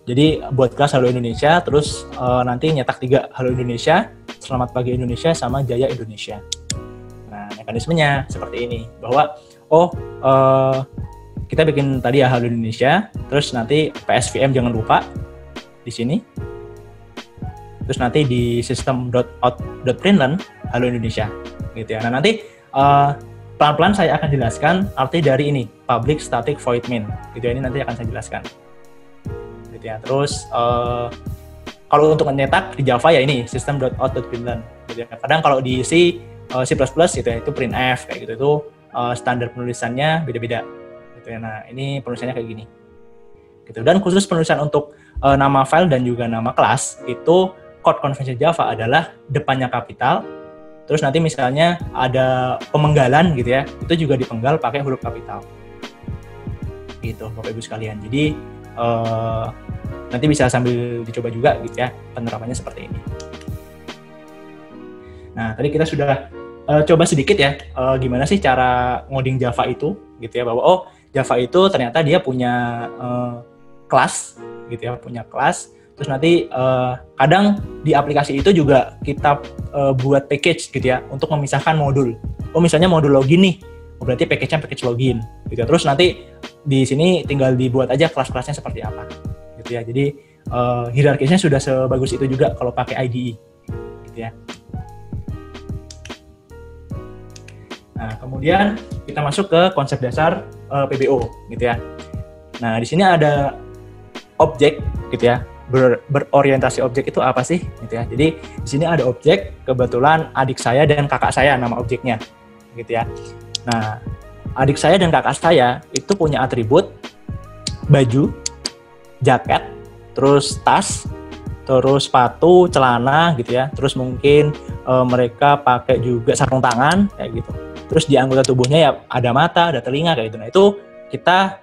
Jadi buat kelas Halo Indonesia, terus nanti nyetak 3 Halo Indonesia, Selamat Pagi Indonesia, sama Jaya Indonesia. Nah, mekanismenya seperti ini, bahwa kita bikin tadi ya Halo Indonesia, terus nanti PSVM jangan lupa di sini, terus nanti di system.out.println Halo Indonesia gitu ya. Nah, nanti pelan-pelan saya akan jelaskan arti dari ini public static void main gitu ya. Ini nanti akan saya jelaskan gitu ya. Terus kalau untuk mencetak di Java ya ini system.out.println gitu ya. Kadang kalau di C gitu ya, itu printf kayak gitu, itu standar penulisannya beda-beda gitu ya. Nah, ini penulisannya kayak gini gitu. Dan khusus penulisan untuk nama file dan juga nama kelas, itu code convention Java adalah depannya kapital, terus nanti misalnya ada pemenggalan gitu ya, itu juga dipenggal pakai huruf kapital gitu Bapak Ibu sekalian. Jadi nanti bisa sambil dicoba juga gitu ya, penerapannya seperti ini. Nah, tadi kita sudah coba sedikit ya, gimana sih cara ngoding Java itu gitu ya, bahwa Java itu ternyata dia punya kelas gitu ya, punya kelas. Terus nanti kadang di aplikasi itu juga kita buat package gitu ya untuk memisahkan modul. Misalnya modul login nih, berarti package-nya package login gitu ya. Terus nanti di sini tinggal dibuat aja kelas-kelasnya seperti apa gitu ya. Jadi hierarkisnya sudah sebagus itu juga kalau pakai IDE gitu ya. Nah, kemudian kita masuk ke konsep dasar PBO gitu ya. Nah, di sini ada objek gitu ya. Berorientasi objek itu apa sih gitu ya. Jadi di sini ada objek, kebetulan adik saya dan kakak saya nama objeknya gitu ya. Nah, adik saya dan kakak saya itu punya atribut baju, jaket, terus tas, terus sepatu, celana gitu ya. Terus mungkin mereka pakai juga sarung tangan kayak gitu. Terus di anggota tubuhnya ya ada mata, ada telinga kayak gitu. Nah, itu kita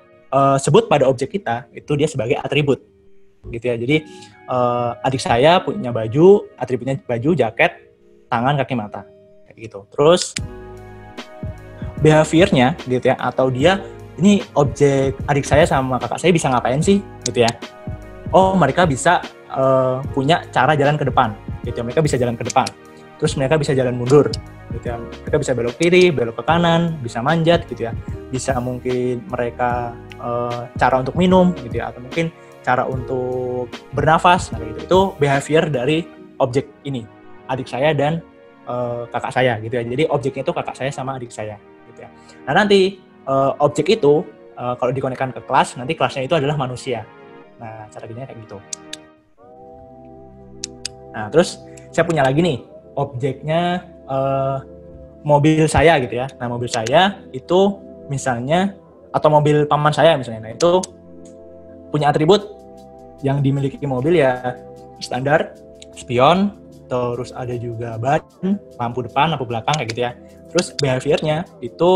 sebut pada objek kita, itu dia sebagai atribut gitu ya. Jadi adik saya punya baju, atributnya baju, jaket, tangan, kaki, mata kayak gitu. Terus behaviornya gitu ya, atau dia ini objek adik saya sama kakak saya bisa ngapain sih gitu ya. Mereka bisa punya cara jalan ke depan gitu ya. Mereka bisa jalan ke depan, terus mereka bisa jalan mundur gitu ya. Mereka bisa belok kiri, belok ke kanan, bisa manjat gitu ya. Bisa mungkin mereka cara untuk minum gitu ya, atau mungkin cara untuk bernafas, nah gitu. Itu behavior dari objek ini, adik saya dan kakak saya gitu ya. Jadi objeknya itu kakak saya sama adik saya gitu ya. Nah, nanti objek itu kalau dikonekkan ke kelas, nanti kelasnya itu adalah manusia. Nah, cara kerjanya kayak gitu. Nah, terus saya punya lagi nih objeknya mobil saya gitu ya. Nah, mobil saya itu misalnya, atau mobil paman saya misalnya, nah itu punya atribut yang dimiliki mobil ya standar, spion, terus ada juga ban, lampu depan, lampu belakang kayak gitu ya. Terus behaviornya itu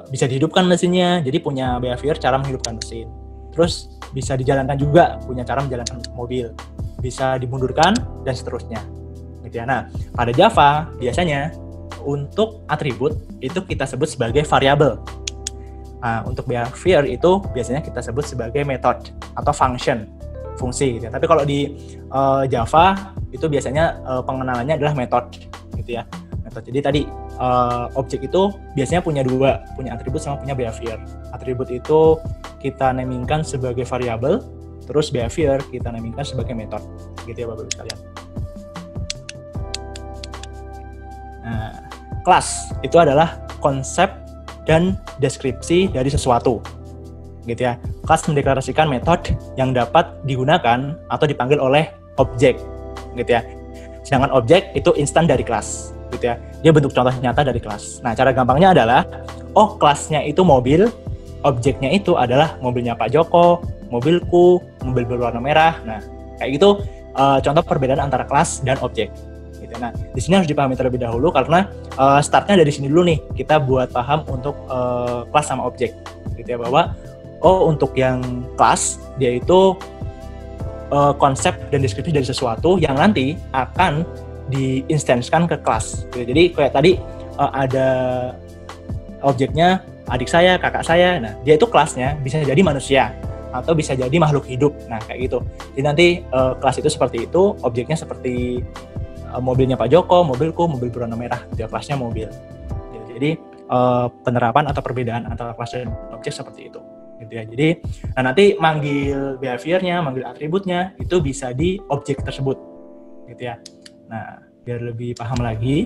bisa dihidupkan mesinnya, jadi punya behavior cara menghidupkan mesin. Terus bisa dijalankan juga, punya cara menjalankan mobil. Bisa dimundurkan dan seterusnya. Gitu ya. Nah, pada Java biasanya untuk atribut itu kita sebut sebagai variabel. Nah, untuk behavior itu biasanya kita sebut sebagai method atau function, fungsi gitu ya. Tapi kalau di Java itu biasanya pengenalannya adalah method gitu ya. Method. Jadi tadi objek itu biasanya punya dua, punya atribut sama punya behavior. Atribut itu kita namingkan sebagai variabel, terus behavior kita namingkan sebagai method. Gitu ya Bapak-Ibu sekalian. Nah, kelas itu adalah konsep dan deskripsi dari sesuatu. Gitu ya. Kelas mendeklarasikan metode yang dapat digunakan atau dipanggil oleh objek. Gitu ya. Sedangkan objek itu instan dari kelas. Gitu ya. Dia bentuk contoh nyata dari kelas. Nah, cara gampangnya adalah kelasnya itu mobil, objeknya itu adalah mobilnya Pak Joko, mobilku, mobil berwarna merah. Nah, kayak gitu contoh perbedaan antara kelas dan objek. Gitu. Nah, di sini harus dipahami terlebih dahulu karena startnya dari sini dulu nih, kita buat paham untuk kelas sama objek. Gitu ya, bahwa untuk yang kelas dia itu konsep dan deskripsi dari sesuatu yang nanti akan diinstanskan ke kelas. Gitu. Jadi kayak tadi ada objeknya adik saya, kakak saya. Nah, dia itu kelasnya bisa jadi manusia atau bisa jadi makhluk hidup. Nah, kayak gitu. Jadi nanti kelas itu seperti itu, objeknya seperti mobilnya Pak Joko, mobilku, mobil berwarna merah. Dia kelasnya mobil. Jadi penerapan atau perbedaan antara kelas dan objek seperti itu. Gitu ya. Jadi nanti manggil behaviornya, manggil atributnya itu bisa di objek tersebut. Gitu ya. Nah, biar lebih paham lagi.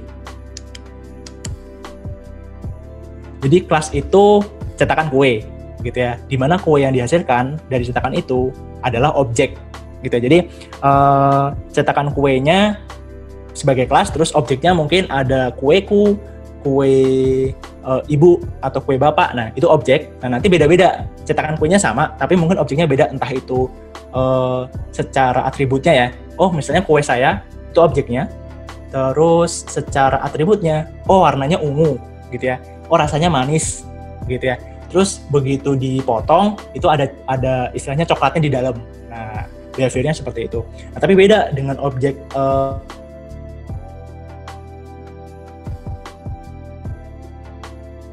Jadi kelas itu cetakan kue, gitu ya. Di mana kue yang dihasilkan dari cetakan itu adalah objek, gitu ya. Jadi cetakan kuenya sebagai kelas, terus objeknya mungkin ada kueku, kue ibu atau kue bapak. Nah, itu objek. Nah, nanti beda-beda. Cetakan kuenya sama, tapi mungkin objeknya beda. Entah itu secara atributnya ya. Misalnya kue saya itu objeknya. Terus secara atributnya, warnanya ungu, gitu ya. Rasanya manis, gitu ya. Terus begitu dipotong, itu ada istilahnya coklatnya di dalam. Nah, behaviornya seperti itu. Nah, tapi beda dengan objek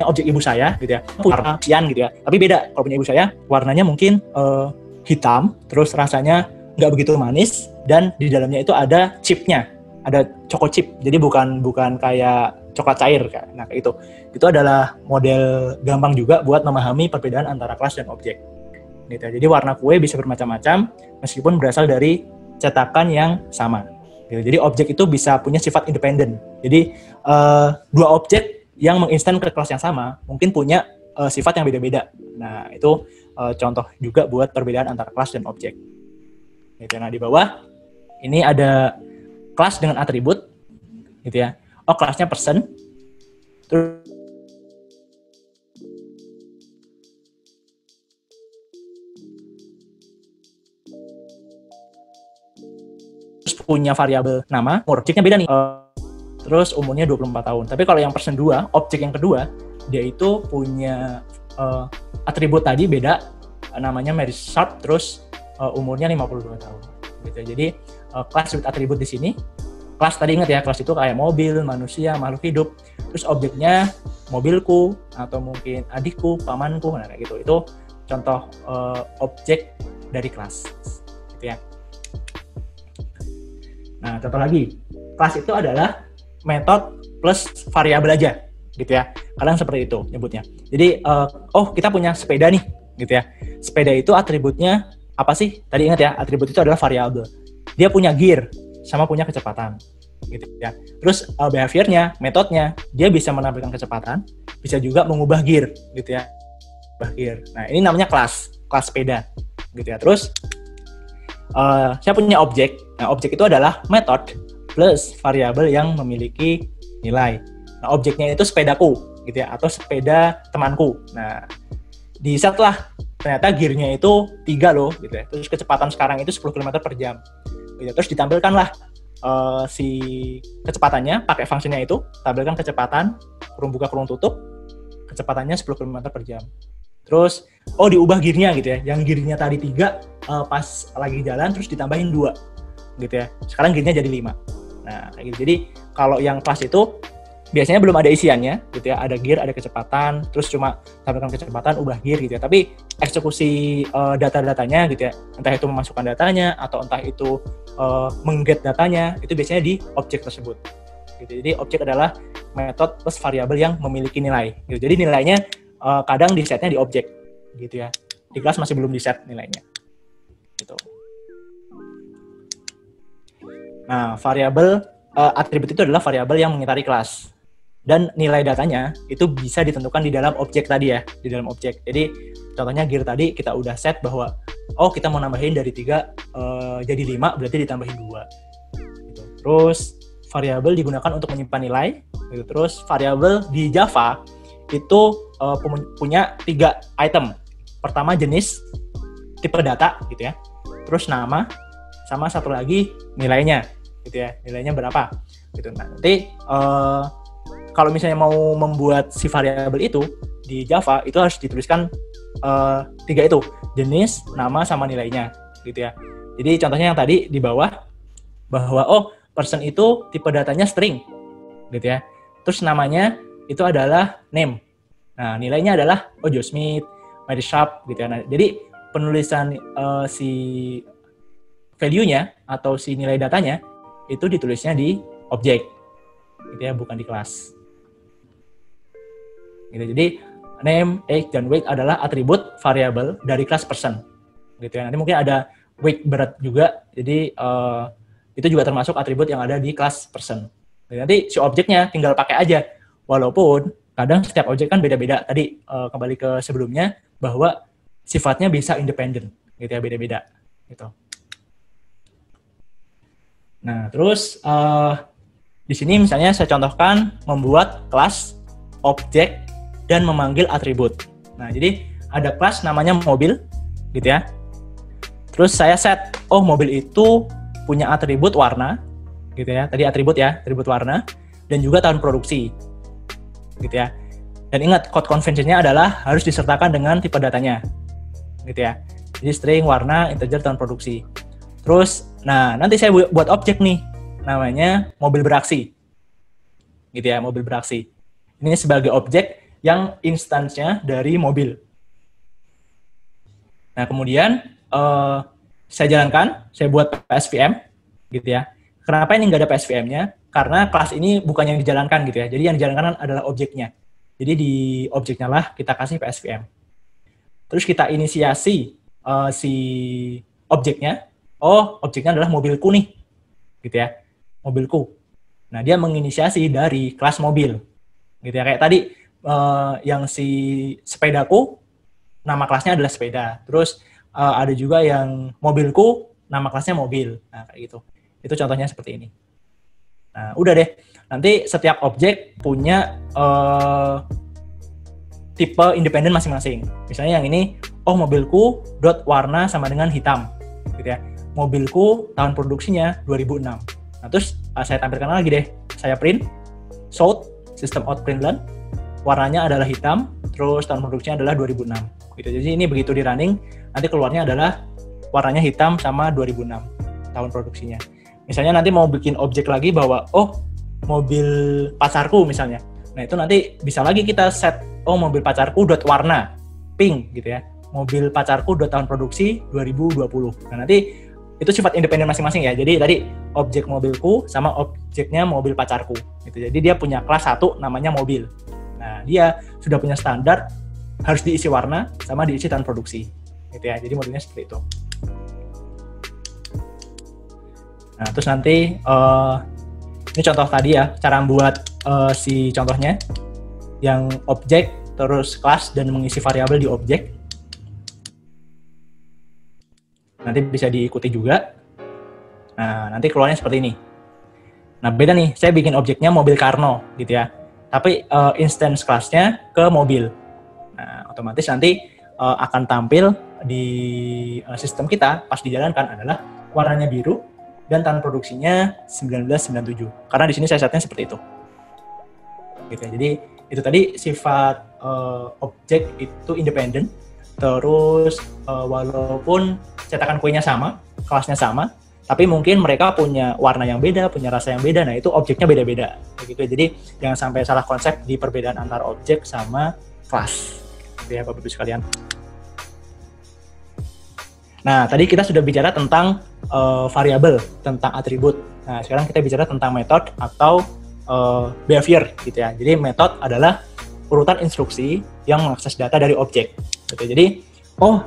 objek ibu saya, gitu ya. Warna sian, gitu ya. Tapi beda kalau punya ibu saya, warnanya mungkin hitam, terus rasanya nggak begitu manis, dan di dalamnya itu ada chipnya, ada choco chip. Jadi bukan kayak coklat cair kan. Nah, kayak itu adalah model gampang juga buat memahami perbedaan antara kelas dan objek. Gitu. Jadi warna kue bisa bermacam-macam meskipun berasal dari cetakan yang sama. Gitu. Jadi objek itu bisa punya sifat independen. Jadi dua objek yang menginstan ke kelas yang sama mungkin punya sifat yang beda-beda. Nah, itu contoh juga buat perbedaan antara kelas dan objek. Gitu. Nah, di bawah ini ada kelas dengan atribut, gitu ya. Kelasnya person. Terus punya variabel nama, objeknya beda nih. Terus umurnya 24 tahun. Tapi kalau yang person 2, objek yang kedua, dia itu punya atribut tadi beda, namanya Mary Sharp, terus umurnya 52 tahun. Gitu. Jadi kelas with atribut di sini. Kelas tadi ingat ya, kelas itu kayak mobil, manusia, makhluk hidup. Terus objeknya mobilku, atau mungkin adikku, pamanku, nah kayak gitu. Itu contoh objek dari kelas. Gitu ya. Nah, contoh lagi. Kelas itu adalah metode plus variabel aja. Gitu ya. Kadang seperti itu nyebutnya. Jadi, kita punya sepeda nih. Gitu ya. Sepeda itu atributnya apa sih? Tadi ingat ya, atribut itu adalah variabel. Dia punya gear sama punya kecepatan, gitu ya. Terus behaviornya, metodenya, dia bisa menampilkan kecepatan, bisa juga mengubah gear, gitu ya. Mengubah gear. Nah, ini namanya kelas sepeda, gitu ya. Terus saya punya objek. Nah, objek itu adalah metode plus variabel yang memiliki nilai. Nah, objeknya itu sepedaku, gitu ya, atau sepeda temanku. Nah, di set lah, ternyata gearnya itu 3 loh, gitu ya. Terus kecepatan sekarang itu 10 km per jam. Gitu. Terus ditampilkanlah si kecepatannya pakai fungsinya itu, tampilkan kecepatan, kurung buka kurung tutup, kecepatannya 10 km per jam. Terus, diubah gearnya gitu ya, yang gearnya tadi 3 pas lagi jalan terus ditambahin 2 gitu ya, sekarang gearnya jadi 5. Nah kayak gitu. Jadi kalau yang kelas itu biasanya belum ada isiannya gitu ya, ada gear, ada kecepatan, terus cuma tampilkan kecepatan, ubah gear gitu ya. Tapi eksekusi data-datanya gitu ya, entah itu memasukkan datanya atau entah itu meng-get datanya, itu biasanya di objek tersebut. Gitu. Jadi objek adalah metode plus variabel yang memiliki nilai. Gitu. Jadi nilainya kadang di setnya di objek, gitu ya. Di kelas masih belum di set nilainya. Gitu. Nah, variabel atribut itu adalah variabel yang mengitari kelas. Dan nilai datanya itu bisa ditentukan di dalam objek tadi ya, di dalam objek. Jadi contohnya gear tadi kita udah set bahwa kita mau nambahin dari 3 jadi 5, berarti ditambahin 2. Gitu. Terus variabel digunakan untuk menyimpan nilai. Gitu. Terus variabel di Java itu punya 3 item. Pertama jenis, tipe data gitu ya. Terus nama, sama satu lagi nilainya gitu ya. Nilainya berapa gitu. Nah, nanti kalau misalnya mau membuat si variabel itu di Java itu harus dituliskan 3 itu, jenis, nama, sama nilainya gitu ya. Jadi contohnya yang tadi di bawah bahwa person itu tipe datanya string gitu ya. Terus namanya itu adalah name. Nah, nilainya adalah Joe Smith, Mary Sharp gitu ya. Nah, jadi penulisan si value-nya atau si nilai datanya itu ditulisnya di objek gitu ya, bukan di kelas. Gitu. Jadi name, age, dan weight adalah atribut variabel dari kelas person. Gitu ya. Nanti mungkin ada weight berat juga. Jadi itu juga termasuk atribut yang ada di kelas person. Jadi nanti si objeknya tinggal pakai aja. Walaupun kadang setiap objek kan beda-beda. Tadi kembali ke sebelumnya bahwa sifatnya bisa independen, gitu ya, beda-beda. Gitu. Nah, terus di sini misalnya saya contohkan membuat kelas, objek, dan memanggil atribut. Nah, jadi ada kelas namanya mobil, gitu ya. Terus saya set, mobil itu punya atribut warna, gitu ya. Tadi atribut warna, dan juga tahun produksi, gitu ya. Dan ingat, code convention-nya adalah harus disertakan dengan tipe datanya, gitu ya. Jadi string, warna, integer, tahun produksi. Terus, nah nanti saya buat objek nih, namanya mobil beraksi, gitu ya, mobil beraksi. Ini sebagai objek yang instansnya dari mobil. Nah, kemudian saya jalankan, saya buat PSVM, gitu ya. Kenapa ini nggak ada PSVM-nya? Karena kelas ini bukan yang dijalankan, gitu ya. Jadi yang dijalankan adalah objeknya. Jadi di objeknya lah kita kasih PSVM. Terus kita inisiasi si objeknya. Objeknya adalah mobilku nih, gitu ya. Mobilku. Nah, dia menginisiasi dari kelas mobil, gitu ya. Kayak tadi yang si sepedaku, nama kelasnya adalah sepeda. Terus ada juga yang mobilku, nama kelasnya mobil. Nah, kayak gitu. Itu contohnya seperti ini. Nah, udah deh. Nanti setiap objek punya tipe independen masing-masing. Misalnya yang ini, mobilku dot warna sama dengan hitam, gitu ya. Mobilku tahun produksinya 2006. Nah, terus saya tampilkan lagi deh. Saya print, sold, system out println, warnanya adalah hitam, terus tahun produksinya adalah 2006. Gitu. Jadi ini begitu di running, nanti keluarnya adalah warnanya hitam sama 2006 tahun produksinya. Misalnya nanti mau bikin objek lagi bahwa mobil pacarku misalnya. Nah, itu nanti bisa lagi kita set mobil pacarku dot warna pink gitu ya. Mobil pacarku dot tahun produksi 2020. Nah, nanti itu sifat independen masing-masing ya. Jadi tadi objek mobilku sama objeknya mobil pacarku gitu. Jadi dia punya kelas 1 namanya mobil. Nah, dia sudah punya standar harus diisi warna sama diisi tahun produksi. Gitu ya. Jadi modelnya seperti itu. Nah, terus nanti ini contoh tadi ya, cara membuat si contohnya yang objek terus kelas dan mengisi variabel di objek. Nanti bisa diikuti juga. Nah, nanti keluarnya seperti ini. Nah, beda nih, saya bikin objeknya mobil Karno gitu ya. Tapi instance kelasnya ke mobil. Nah, otomatis nanti akan tampil di sistem kita pas dijalankan adalah warnanya biru, dan tahun produksinya 1997. Karena di sini saya setnya seperti itu. Gitu ya. Jadi itu tadi sifat objek itu independen. Terus walaupun cetakan kuenya sama, kelasnya sama, tapi mungkin mereka punya warna yang beda, punya rasa yang beda. Nah, itu objeknya beda-beda. Gitu. Jadi jangan sampai salah konsep di perbedaan antara objek sama kelas. Gitu ya, Bapak Ibu sekalian. Nah, tadi kita sudah bicara tentang variabel, tentang atribut. Nah, sekarang kita bicara tentang metode atau behavior gitu ya. Jadi metode adalah urutan instruksi yang mengakses data dari objek. Gitu. Jadi,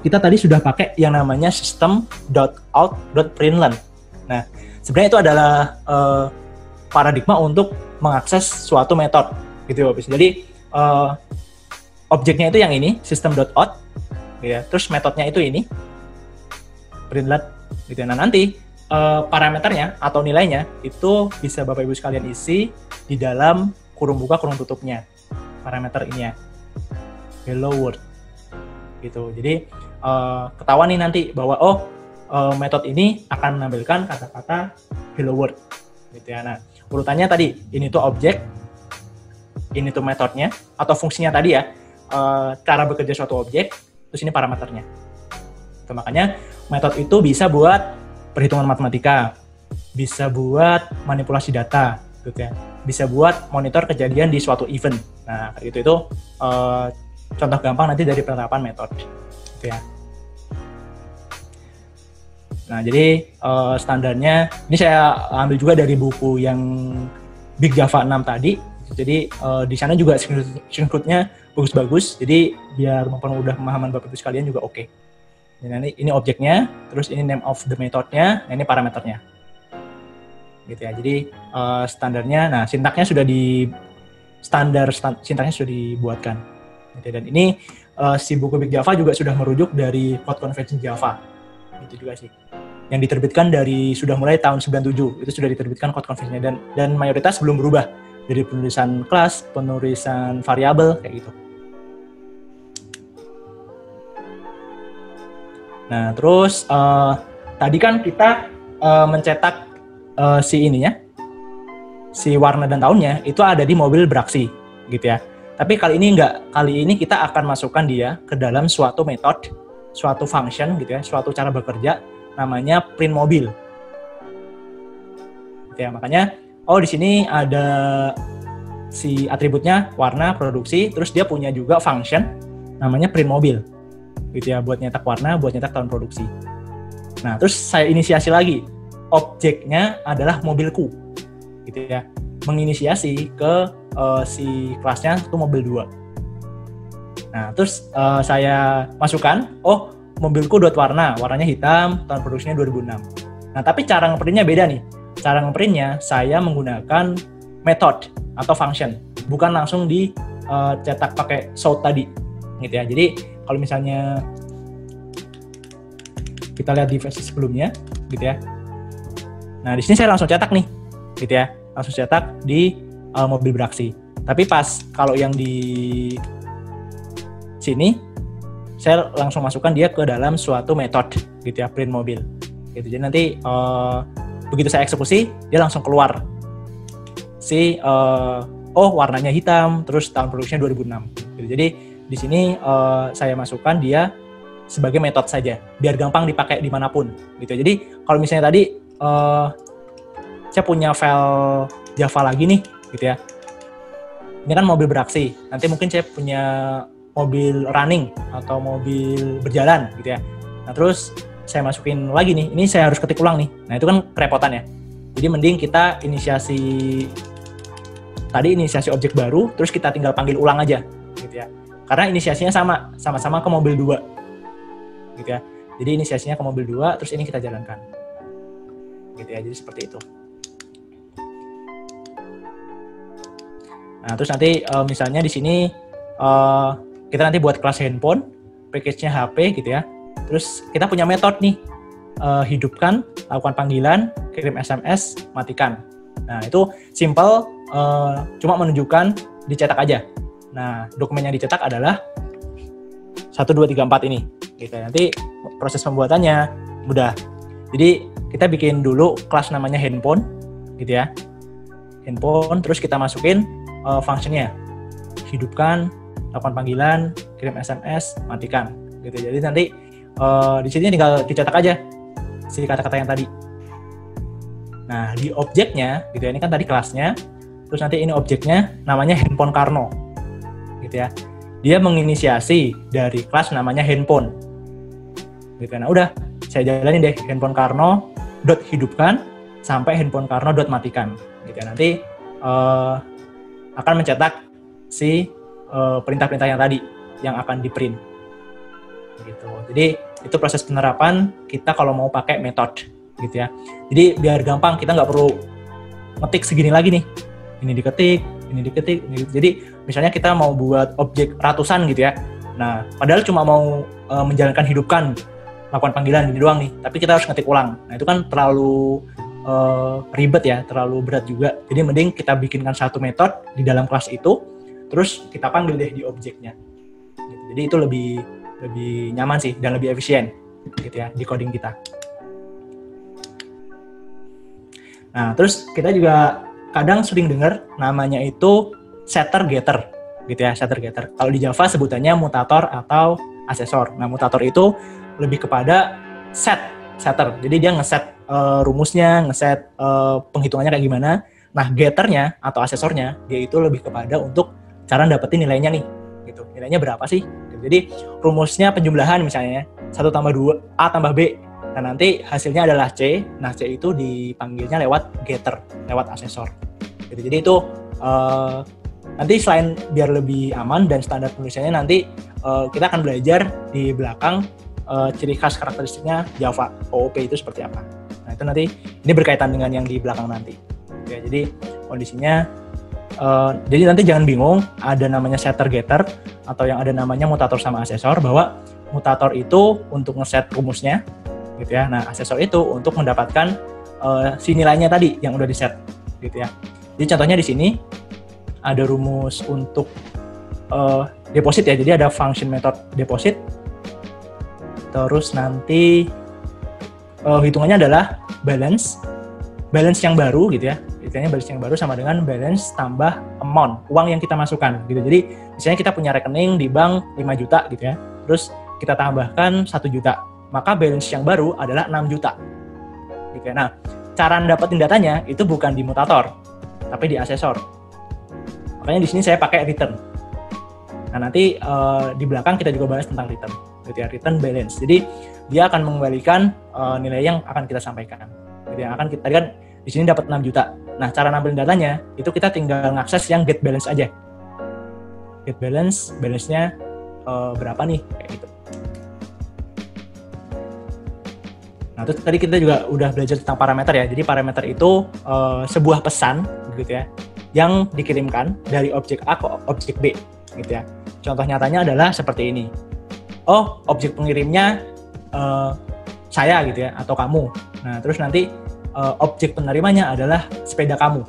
kita tadi sudah pakai yang namanya system.out.println. Nah, sebenarnya itu adalah paradigma untuk mengakses suatu metode, gitu ya. Jadi, objeknya itu yang ini, system.out, ya. Terus metodenya itu ini, println, gitu. Nah, nanti parameternya atau nilainya itu bisa Bapak Ibu sekalian isi di dalam kurung buka, kurung tutupnya. Parameter ini ya, hello world, gitu. Jadi ketahuan nih nanti bahwa metode ini akan menampilkan kata-kata hello world, gitu ya. Nah, urutannya tadi ini tuh objek, ini tuh metodenya atau fungsinya tadi ya, cara bekerja suatu objek, terus ini parameternya. Itu makanya metode itu bisa buat perhitungan matematika, bisa buat manipulasi data, gitu ya. Bisa buat monitor kejadian di suatu event. Nah, itu contoh gampang nanti dari penerapan metode, gitu ya. Nah, jadi standarnya ini saya ambil juga dari buku yang Big Java 6 tadi. Jadi di sana juga screenshot-nya bagus-bagus. Jadi biar mempermudah pemahaman Bapak Ibu sekalian juga oke. Jadi ini objeknya, terus ini name of the method-nya, nah ini parameternya. Gitu ya. Jadi standarnya, nah sintaksnya sudah sintaksnya sudah dibuatkan. Gitu. Dan ini si buku Big Java juga sudah merujuk dari Code Convention Java. Itu juga sih. Yang diterbitkan sudah mulai tahun 97, itu sudah diterbitkan Code Convention-nya dan mayoritas belum berubah dari penulisan kelas, penulisan variabel kayak gitu. Nah, terus tadi kan kita mencetak si warna dan tahunnya itu ada di mobil beraksi, gitu ya. Tapi kali ini enggak. Kali ini kita akan masukkan dia ke dalam suatu metode, suatu function, gitu ya, suatu cara bekerja namanya print mobil. Gitu ya. Makanya di sini ada si atributnya warna produksi, terus dia punya juga function namanya print mobil. Gitu ya, buat nyetak warna, buat nyetak tahun produksi. Nah, terus saya inisiasi lagi. Objeknya adalah mobilku. Gitu ya. Menginisiasi ke si kelasnya itu mobil 2. Nah, terus saya masukkan, mobilku dot warnanya hitam, tahun produksinya 2006. Nah, tapi cara ngeprintnya beda nih. Cara ngeprintnya saya menggunakan method atau function, bukan langsung dicetak pakai sort tadi. Gitu ya. Jadi kalau misalnya kita lihat di versi sebelumnya, gitu ya. Nah, di sini saya langsung cetak nih, gitu ya. Langsung cetak di mobil beraksi. Tapi pas kalau yang di sini, saya langsung masukkan dia ke dalam suatu metode, gitu ya, print mobil. Gitu. Jadi nanti begitu saya eksekusi, dia langsung keluar si warnanya hitam, terus tahun produksinya 2006. Gitu. Jadi di sini saya masukkan dia sebagai metode saja, biar gampang dipakai dimanapun. Gitu. Jadi kalau misalnya tadi saya punya file Java lagi nih, gitu ya. Ini kan mobil beraksi. Nanti mungkin saya punya mobil running atau mobil berjalan, gitu ya. Nah terus saya masukin lagi nih. Ini saya harus ketik ulang nih. Nah itu kan kerepotan ya. Jadi mending kita inisiasi objek baru, terus kita tinggal panggil ulang aja, gitu ya. Karena inisiasinya sama-sama ke mobil 2, gitu ya. Jadi inisiasinya ke mobil 2, terus ini kita jalankan. Gitu ya, jadi seperti itu. Nah, terus nanti misalnya di sini kita nanti buat kelas handphone, package-nya HP, gitu ya. Terus kita punya metode nih, hidupkan, lakukan panggilan, kirim SMS, matikan. Nah, itu simple, cuma menunjukkan dicetak aja. Nah, dokumen yang dicetak adalah 1, 2, 3, 4 ini. Gitu. Nanti proses pembuatannya mudah. Jadi kita bikin dulu kelas namanya handphone, gitu ya. Handphone, terus kita masukin fungsinya, hidupkan, lakukan panggilan, kirim SMS, matikan, gitu. Jadi nanti di sini tinggal dicetak aja si kata-kata yang tadi. Nah, di objeknya, gitu ya, ini kan tadi kelasnya, terus nanti ini objeknya namanya handphone Karno, gitu ya. Dia menginisiasi dari kelas namanya handphone, gitu. Nah, udah saya jalanin deh handphone Karno dot hidupkan sampai handphone Karno dot matikan, gitu ya. Nanti akan mencetak si perintah-perintah yang tadi yang akan di print, gitu. Jadi itu proses penerapan kita kalau mau pakai metode, gitu ya. Jadi biar gampang, kita nggak perlu ngetik segini lagi nih, ini diketik, ini diketik, ini. Jadi misalnya kita mau buat objek ratusan gitu ya, nah padahal cuma mau menjalankan hidupkan, lakukan panggilan ini doang nih, tapi kita harus ngetik ulang. Nah itu kan terlalu ribet ya, terlalu berat juga. Jadi mending kita bikinkan satu metode di dalam kelas itu, terus kita panggil deh di objeknya, gitu. Jadi itu lebih nyaman sih dan lebih efisien, gitu ya, di coding kita. Nah terus kita juga kadang sering dengar namanya itu setter getter, gitu ya, setter getter. Kalau di Java sebutannya mutator atau asesor. Nah mutator itu lebih kepada setter. Jadi dia ngeset rumusnya, ngeset penghitungannya kayak gimana. Nah getternya atau asesornya dia itu lebih kepada untuk cara dapetin nilainya nih, gitu. Nilainya berapa sih? Jadi rumusnya penjumlahan misalnya 1 tambah 2 A tambah B. Nah nanti hasilnya adalah C. Nah C itu dipanggilnya lewat getter, lewat asesor. Jadi itu nanti selain biar lebih aman dan standar penulisannya, nanti kita akan belajar di belakang ciri khas karakteristiknya Java OOP itu seperti apa. Nah itu nanti ini berkaitan dengan yang di belakang nanti. Oke, jadi kondisinya jadi nanti jangan bingung ada namanya setter getter atau yang ada namanya mutator sama asesor, bahwa mutator itu untuk ngeset rumusnya, gitu ya. Nah asesor itu untuk mendapatkan si nilainya tadi yang udah diset, gitu ya. Jadi contohnya di sini ada rumus untuk deposit ya. Jadi ada function method deposit. Terus nanti hitungannya adalah balance yang baru, gitu ya. Hitungannya balance yang baru sama dengan balance tambah amount, uang yang kita masukkan, gitu. Jadi misalnya kita punya rekening di bank 5 juta, gitu ya. Terus kita tambahkan 1 juta. Maka balance yang baru adalah 6 juta. Gitu ya. Nah, cara dapetin datanya itu bukan di mutator, tapi di asesor. Makanya di sini saya pakai return. Nah, nanti di belakang kita juga bahas tentang return, gitu ya, return balance. Jadi dia akan mengembalikan nilai yang akan kita sampaikan. Jadi yang akan kita kan di sini dapat 6 juta. Nah, cara nampilin datanya itu kita tinggal ngakses yang get balance aja. Get balance, balance-nya berapa nih, kayak gitu. Nah, terus tadi kita juga udah belajar tentang parameter ya. Jadi parameter itu sebuah pesan, gitu ya, yang dikirimkan dari objek A ke objek B, gitu ya. Contoh nyatanya adalah seperti ini. Oh, objek pengirimnya saya, gitu ya, atau kamu. Nah, terus nanti objek penerimanya adalah sepeda kamu,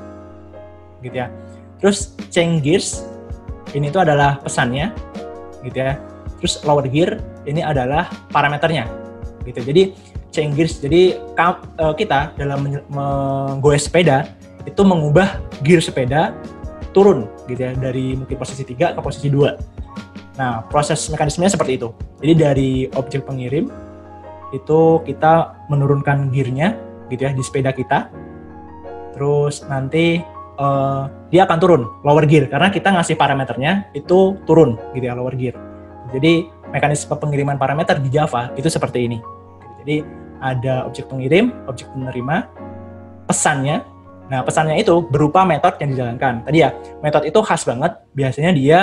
gitu ya. Terus change gears ini itu adalah pesannya, gitu ya. Terus lower gear ini adalah parameternya, gitu. Jadi change gears, jadi kita dalam menggoes sepeda itu mengubah gear sepeda turun, gitu ya, dari mungkin posisi 3 ke posisi 2. Nah, proses mekanismenya seperti itu. Jadi dari objek pengirim itu kita menurunkan gearnya, gitu ya, di sepeda kita. Terus nanti dia akan turun lower gear karena kita ngasih parameternya itu turun, gitu ya, lower gear. Jadi mekanisme pengiriman parameter di Java itu seperti ini. Jadi ada objek pengirim, objek penerima, pesannya. Nah, pesannya itu berupa metode yang dijalankan. Tadi ya, metode itu khas banget. Biasanya dia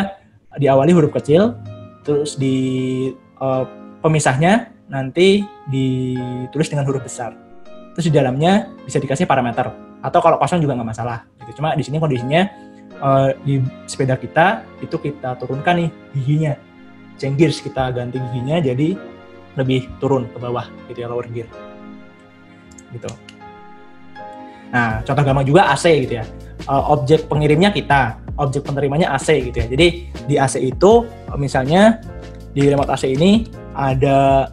diawali huruf kecil, terus di pemisahnya nanti ditulis dengan huruf besar. Terus di dalamnya bisa dikasih parameter, atau kalau kosong juga nggak masalah. Gitu. Cuma di sini kondisinya di sepeda kita itu kita turunkan nih giginya, change gears, kita ganti giginya jadi lebih turun ke bawah, gitu ya, lower gear. Gitu. Nah, contoh gampang juga AC, gitu ya. Objek pengirimnya kita, objek penerimanya AC, gitu ya. Jadi di AC itu misalnya di remote AC ini ada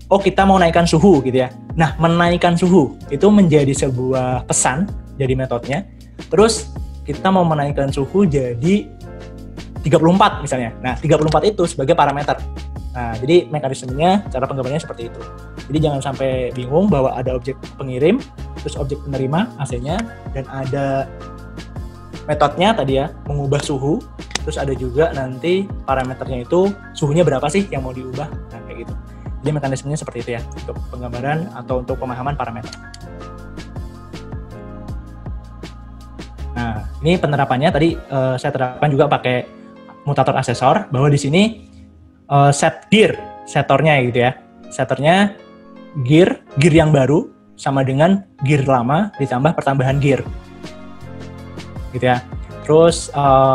kita mau naikkan suhu, gitu ya. Nah, menaikkan suhu itu menjadi sebuah pesan jadi metodenya. Terus kita mau menaikkan suhu jadi 34 misalnya. Nah, 34 itu sebagai parameter. Nah, jadi mekanismenya, cara pengembangannya seperti itu. Jadi jangan sampai bingung bahwa ada objek pengirim, terus objek penerima AC-nya, dan ada metodenya tadi ya, mengubah suhu, terus ada juga nanti parameternya itu suhunya berapa sih yang mau diubah, nah kayak gitu. Jadi mekanismenya seperti itu ya, untuk penggambaran atau untuk pemahaman parameter. Nah, ini penerapannya tadi saya terapkan juga pakai mutator asesor, bahwa di sini set gear, setornya gitu ya. Setornya gear yang baru sama dengan gear lama ditambah pertambahan gear. Gitu ya. Terus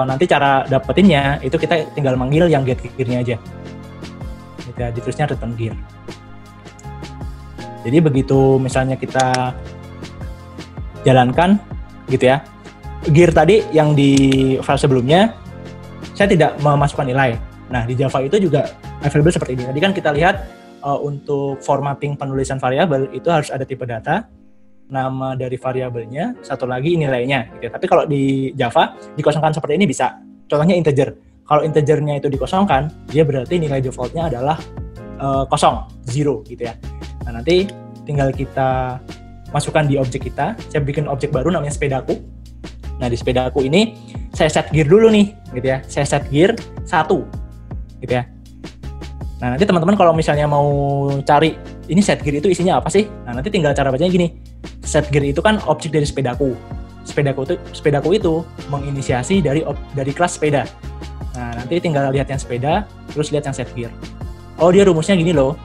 nanti cara dapetinnya itu kita tinggal manggil yang get gear-nya aja. Gitu ya, ditulisnya return gear. Jadi begitu misalnya kita jalankan gitu ya. Gear tadi yang di file sebelumnya saya tidak memasukkan nilai. Nah, di Java itu juga available seperti ini. Tadi kan kita lihat untuk formatting penulisan variabel itu harus ada tipe data, nama dari variabelnya, satu lagi nilainya. Gitu. Tapi kalau di Java dikosongkan seperti ini bisa. Contohnya integer. Kalau integernya itu dikosongkan, dia berarti nilai defaultnya adalah kosong, zero gitu ya. Nah, nanti tinggal kita masukkan di objek kita. Saya bikin objek baru namanya sepedaku. Nah, di sepedaku ini saya set gear dulu nih, gitu ya. Saya set gear 1. Gitu ya. Nah, nanti teman-teman kalau misalnya mau cari ini set gear itu isinya apa sih? Nah, nanti tinggal cara bacanya gini. Set gear itu kan objek dari sepedaku. Sepedaku itu menginisiasi dari kelas sepeda. Nah, nanti tinggal lihat yang sepeda, terus lihat yang set gear. Oh, dia rumusnya gini loh.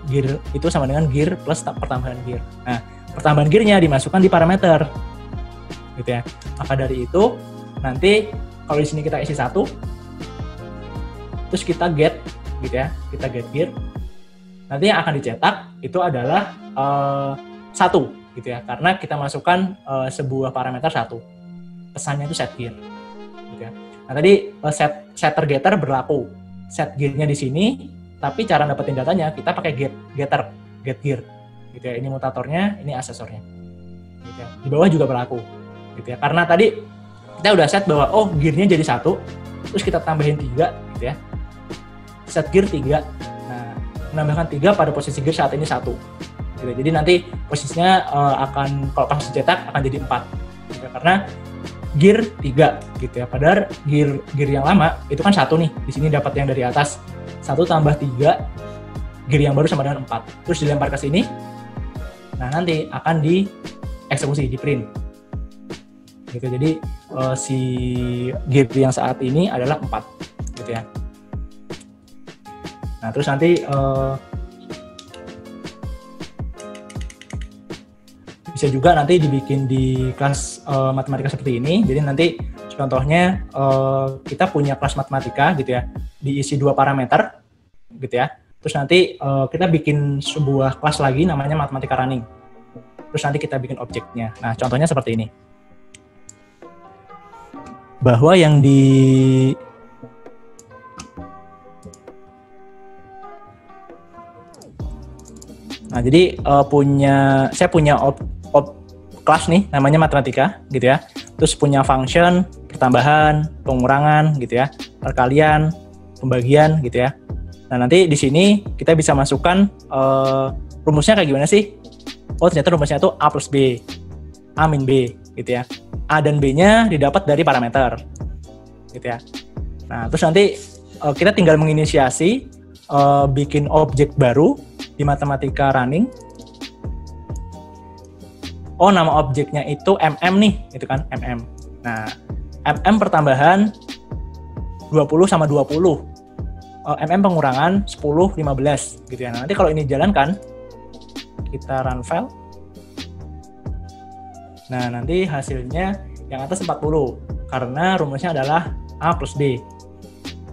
Gear itu sama dengan gear plus pertambahan gear. Nah, pertambahan gearnya dimasukkan di parameter. Gitu ya. Maka dari itu nanti kalau di sini kita isi 1, terus kita get gitu ya, kita get gear. Nanti yang akan dicetak itu adalah 1 gitu ya, karena kita masukkan sebuah parameter 1. Pesannya itu set gear. Gitu ya. Nah, tadi setter getter berlaku. Set gear-nya di sini, tapi cara dapetin datanya kita pakai get gear. Gitu ya. Ini mutatornya, ini asesornya. Gitu ya. Di bawah juga berlaku. Gitu ya. Karena tadi kita udah set bahwa gear-nya jadi 1, terus kita tambahin 3 gitu ya. Set gear 3. Nah, menambahkan 3 pada posisi gear saat ini 1. Gitu. Jadi nanti posisinya akan kalau pas dicetak akan jadi 4. Gitu. Karena gear 3 gitu ya. Padahal gear yang lama itu kan 1 nih. Di sini dapat yang dari atas. 1 tambah 3, gear yang baru sama dengan 4. Terus dilempar ke sini. Nah, nanti akan dieksekusi, di print. Gitu. Jadi si gear yang saat ini adalah 4 gitu ya. Nah, terus nanti bisa juga nanti dibikin di kelas matematika seperti ini. Jadi nanti contohnya kita punya kelas matematika gitu ya, diisi 2 parameter gitu ya. Terus nanti kita bikin sebuah kelas lagi namanya matematika running. Terus nanti kita bikin objeknya. Nah, contohnya seperti ini. Bahwa yang Nah, jadi saya punya kelas nih namanya matematika gitu ya. Terus punya function, pertambahan, pengurangan gitu ya, perkalian, pembagian gitu ya. Nah, nanti di sini kita bisa masukkan rumusnya kayak gimana sih? Oh, ternyata rumusnya itu A plus B, A min B gitu ya. A dan B-nya didapat dari parameter gitu ya. Nah, terus nanti kita tinggal menginisiasi bikin objek baru di matematika running. Oh, nama objeknya itu MM nih, gitu kan, MM. Nah, MM pertambahan 20 sama 20. MM pengurangan 10, 15, gitu ya. Nah, nanti kalau ini jalankan, kita run file. Nah, nanti hasilnya yang atas 40, karena rumusnya adalah A plus B.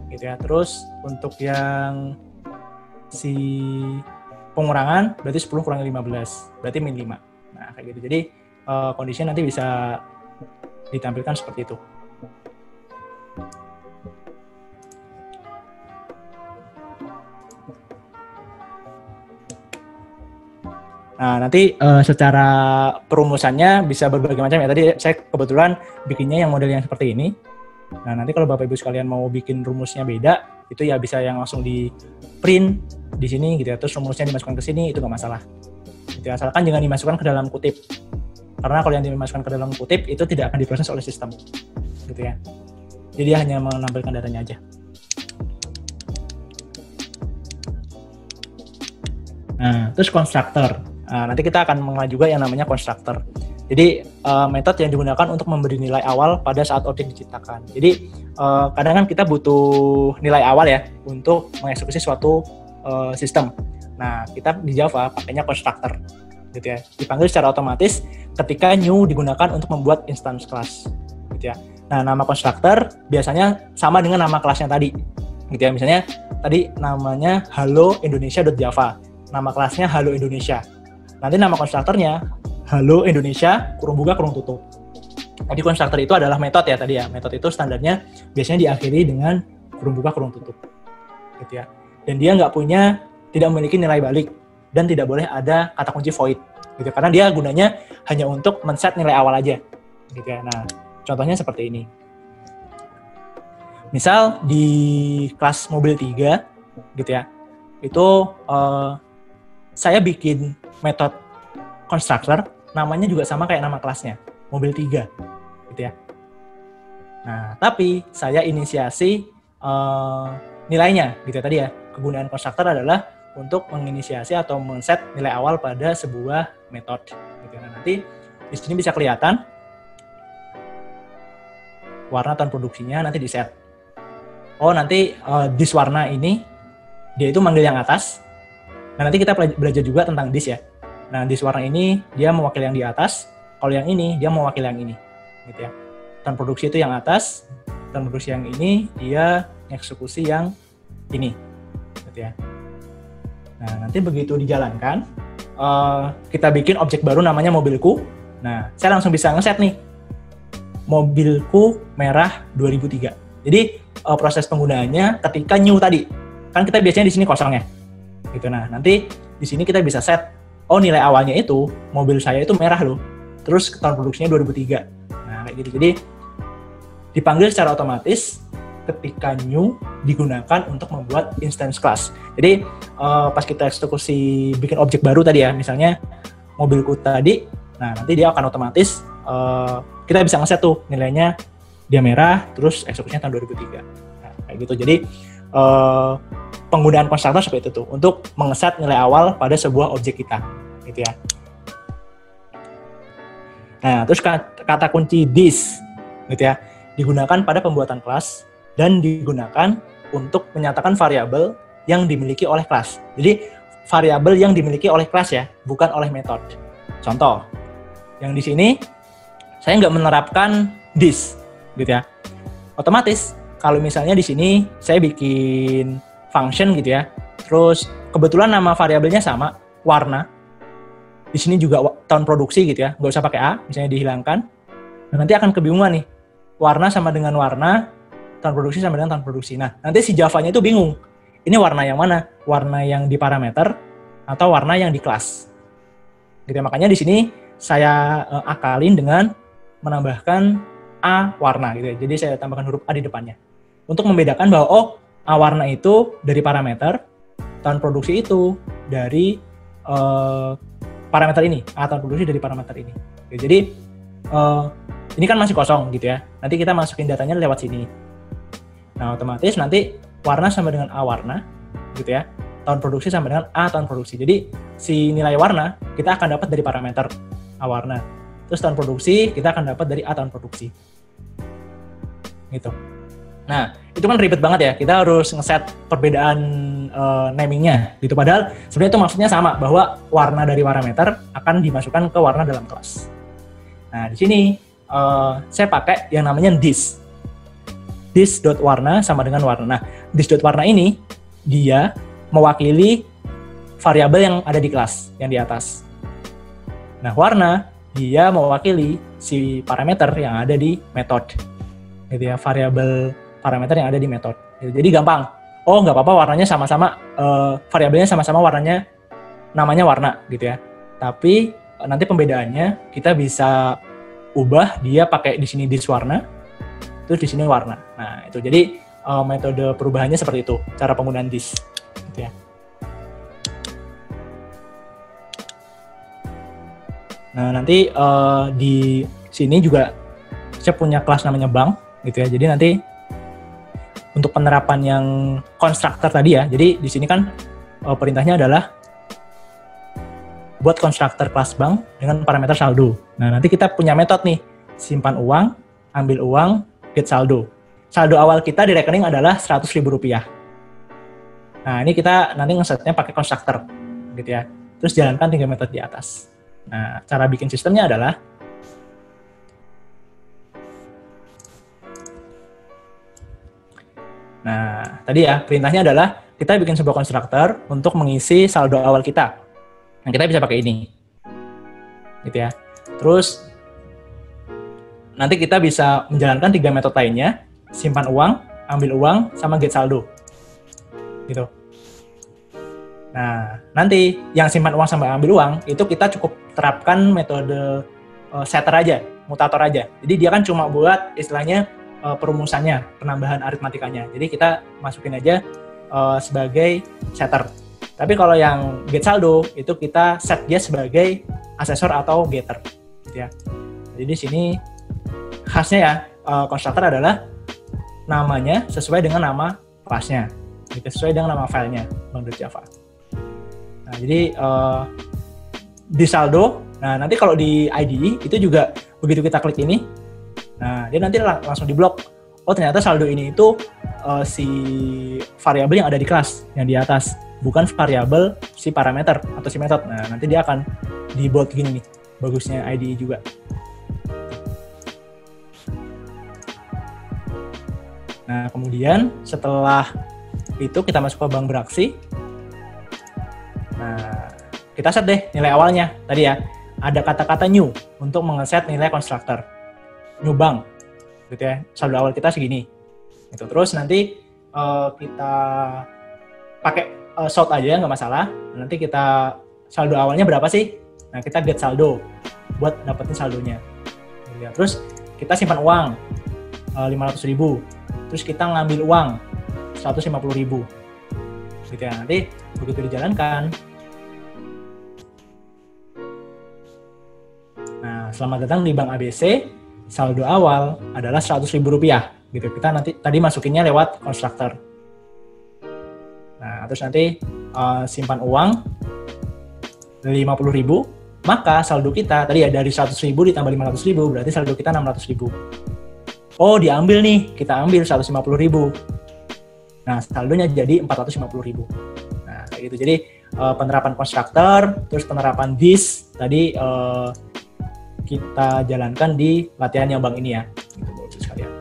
Gitu ya. Terus untuk yang si pengurangan berarti 10 kurangi 15, berarti min 5. Nah, kayak gitu. Jadi kondisinya nanti bisa ditampilkan seperti itu. Nah, nanti secara perumusannya bisa berbagai macam ya. Tadi saya kebetulan bikinnya yang model yang seperti ini. Nah, nanti kalau Bapak Ibu sekalian mau bikin rumusnya beda, itu ya bisa yang langsung di print di sini gitu ya. Terus rumusnya dimasukkan ke sini, itu nggak masalah. Gitu ya. Asalkan jangan dimasukkan ke dalam kutip. Karena kalau yang dimasukkan ke dalam kutip, itu tidak akan diproses oleh sistem. Gitu ya. Jadi hanya menampilkan datanya aja. Nah, terus constructor. Nah, nanti kita akan mengenal juga yang namanya constructor. Jadi metode yang digunakan untuk memberi nilai awal pada saat objek diciptakan. Jadi kadang kan kita butuh nilai awal ya untuk mengeksekusi suatu sistem. Nah, kita di Java pakainya constructor, gitu ya. Dipanggil secara otomatis ketika new digunakan untuk membuat instance class, gitu ya. Nah, nama constructor biasanya sama dengan nama kelasnya tadi, gitu ya. Misalnya tadi namanya Halo Indonesia.java, nama kelasnya Halo Indonesia. Nanti nama konstruktornya Halo Indonesia kurung buka kurung tutup. Jadi konstruktor itu adalah metode ya tadi ya. Metode itu standarnya biasanya diakhiri dengan kurung buka kurung tutup, gitu ya. Dan dia tidak memiliki nilai balik dan tidak boleh ada kata kunci void, gitu. Karena dia gunanya hanya untuk men-set nilai awal aja, gitu ya. Nah, contohnya seperti ini. Misal di kelas mobil 3, gitu ya. Itu saya bikin metode constructor, namanya juga sama kayak nama kelasnya, mobil 3, gitu ya. Nah, tapi saya inisiasi nilainya, gitu ya tadi ya. Kegunaan constructor adalah untuk menginisiasi atau men-set nilai awal pada sebuah metode, gitu ya. Nah, nanti di sini bisa kelihatan warna tahun produksinya nanti di set. Oh, nanti this warna ini dia itu manggil yang atas. Nah, nanti kita belajar juga tentang this ya. Nah, this warna ini dia mewakili yang di atas, kalau yang ini dia mewakili yang ini, gitu ya. Tahun produksi itu yang atas, tahun produksi yang ini dia eksekusi yang ini, gitu ya. Nah, nanti begitu dijalankan, kita bikin objek baru namanya mobilku. Nah, saya langsung bisa ngeset nih, mobilku merah 2003. Jadi proses penggunaannya ketika new tadi, kan kita biasanya di sini kosong ya. Gitu. Nah, nanti di sini kita bisa set, oh nilai awalnya itu mobil saya itu merah loh, terus tahun produksinya 2003. Nah, kayak gitu. Jadi dipanggil secara otomatis ketika new digunakan untuk membuat instance class. Jadi pas kita eksekusi bikin objek baru tadi ya, misalnya mobilku tadi, nah nanti dia akan otomatis kita bisa ngeset tuh nilainya dia merah, terus eksekusinya tahun 2003. Nah, kayak gitu. Jadi penggunaan konstruktor seperti itu tuh untuk mengeset nilai awal pada sebuah objek kita, gitu ya. Nah, terus kata kunci this, gitu ya, digunakan pada pembuatan kelas dan digunakan untuk menyatakan variabel yang dimiliki oleh kelas. Jadi variabel yang dimiliki oleh kelas ya, bukan oleh metode. Contoh, yang di sini saya nggak menerapkan this, gitu ya. Otomatis kalau misalnya di sini saya bikin function gitu ya, terus kebetulan nama variabelnya sama, warna. Di sini juga tahun produksi gitu ya, nggak usah pakai A, misalnya dihilangkan. Nah, nanti akan kebingungan nih, warna sama dengan warna, tahun produksi sama dengan tahun produksi. Nah, nanti si Java-nya itu bingung, ini warna yang mana? Warna yang di parameter atau warna yang di kelas? Gitu ya, makanya di sini saya akalin dengan menambahkan A warna gitu ya. Jadi saya tambahkan huruf A di depannya. Untuk membedakan bahwa oh, A warna itu dari parameter, tahun produksi itu dari parameter ini, A tahun produksi dari parameter ini. Oke, jadi ini kan masih kosong gitu ya. Nanti kita masukin datanya lewat sini. Nah, otomatis nanti warna sama dengan A warna gitu ya. Tahun produksi sama dengan A tahun produksi. Jadi si nilai warna kita akan dapat dari parameter A warna. Terus tahun produksi kita akan dapat dari A tahun produksi. Gitu. Nah, itu kan ribet banget ya. Kita harus ngeset perbedaan namingnya gitu. Padahal sebenarnya itu maksudnya sama, bahwa warna dari parameter akan dimasukkan ke warna dalam kelas. Nah, di sini saya pakai yang namanya this. This.warna sama dengan warna. Nah, this.warna ini dia mewakili variabel yang ada di kelas, yang di atas. Nah, warna dia mewakili si parameter yang ada di metode. Gitu ya, variabel parameter yang ada di metode. Jadi gampang. Oh, nggak apa-apa warnanya sama-sama, variabelnya sama-sama warnanya, namanya warna gitu ya. Tapi nanti pembedaannya kita bisa ubah dia pakai di sini disk warna, terus di sini warna. Nah, itu jadi metode perubahannya seperti itu, cara penggunaan disk gitu ya. Nah, nanti di sini juga saya punya kelas namanya bank gitu ya. Jadi nanti untuk penerapan yang konstruktor tadi ya. Jadi di sini kan perintahnya adalah buat konstruktor kelas bank dengan parameter saldo. Nah, nanti kita punya metode nih, simpan uang, ambil uang, get saldo. Saldo awal kita di rekening adalah Rp100.000. Nah, ini kita nanti ngesetnya pakai konstruktor gitu ya. Terus jalankan 3 metode di atas. Nah, cara bikin sistemnya adalah tadi ya, perintahnya adalah kita bikin sebuah konstruktor untuk mengisi saldo awal kita. Nah, kita bisa pakai ini. Gitu ya. Terus nanti kita bisa menjalankan 3 metode lainnya, simpan uang, ambil uang, sama get saldo. Gitu. Nah, nanti yang simpan uang sama ambil uang, itu kita cukup terapkan metode setter aja, mutator aja. Jadi dia kan cuma buat istilahnya perumusannya, penambahan aritmatikanya. Jadi kita masukin aja sebagai setter. Tapi kalau yang get saldo, itu kita set dia sebagai asesor atau getter. Gitu ya. Jadi di sini khasnya ya, konstruktor adalah namanya sesuai dengan nama kelasnya. Gitu, sesuai dengan nama filenya, bank.java. Nah, jadi di saldo, nah nanti kalau di IDE itu juga begitu kita klik ini, nah dia nanti langsung diblok. Oh, ternyata saldo ini itu si variabel yang ada di kelas yang di atas, bukan variabel si parameter atau si metode. Nah, nanti dia akan di bold gini nih, bagusnya IDE juga. Nah, kemudian setelah itu kita masuk ke bank beraksi. Nah, kita set deh nilai awalnya. Tadi ya, ada kata-kata new untuk mengeset nilai konstruktor. New bank, gitu ya. Saldo awal kita segini. Gitu. Terus nanti kita pakai sort aja, nggak masalah. Nanti kita saldo awalnya berapa sih? Nah, kita get saldo buat dapetin saldonya. Ya, terus kita simpan uang 500.000. Terus kita ngambil uang 150.000. Gitu ya. Nanti begitu dijalankan. Nah, selamat datang di Bank ABC. Saldo awal adalah Rp100.000. Gitu. Kita nanti tadi masukinnya lewat konstruktor. Nah, terus nanti simpan uang 50.000, maka saldo kita tadi ya dari 100.000 ditambah 500.000 berarti saldo kita 600.000. Oh, diambil nih, kita ambil 150.000. Nah, saldonya jadi 450.000. Nah, kayak gitu. Jadi penerapan konstruktor, terus penerapan disk tadi kita jalankan di latihan yang bank ini ya. Gitu, Bapak sekalian.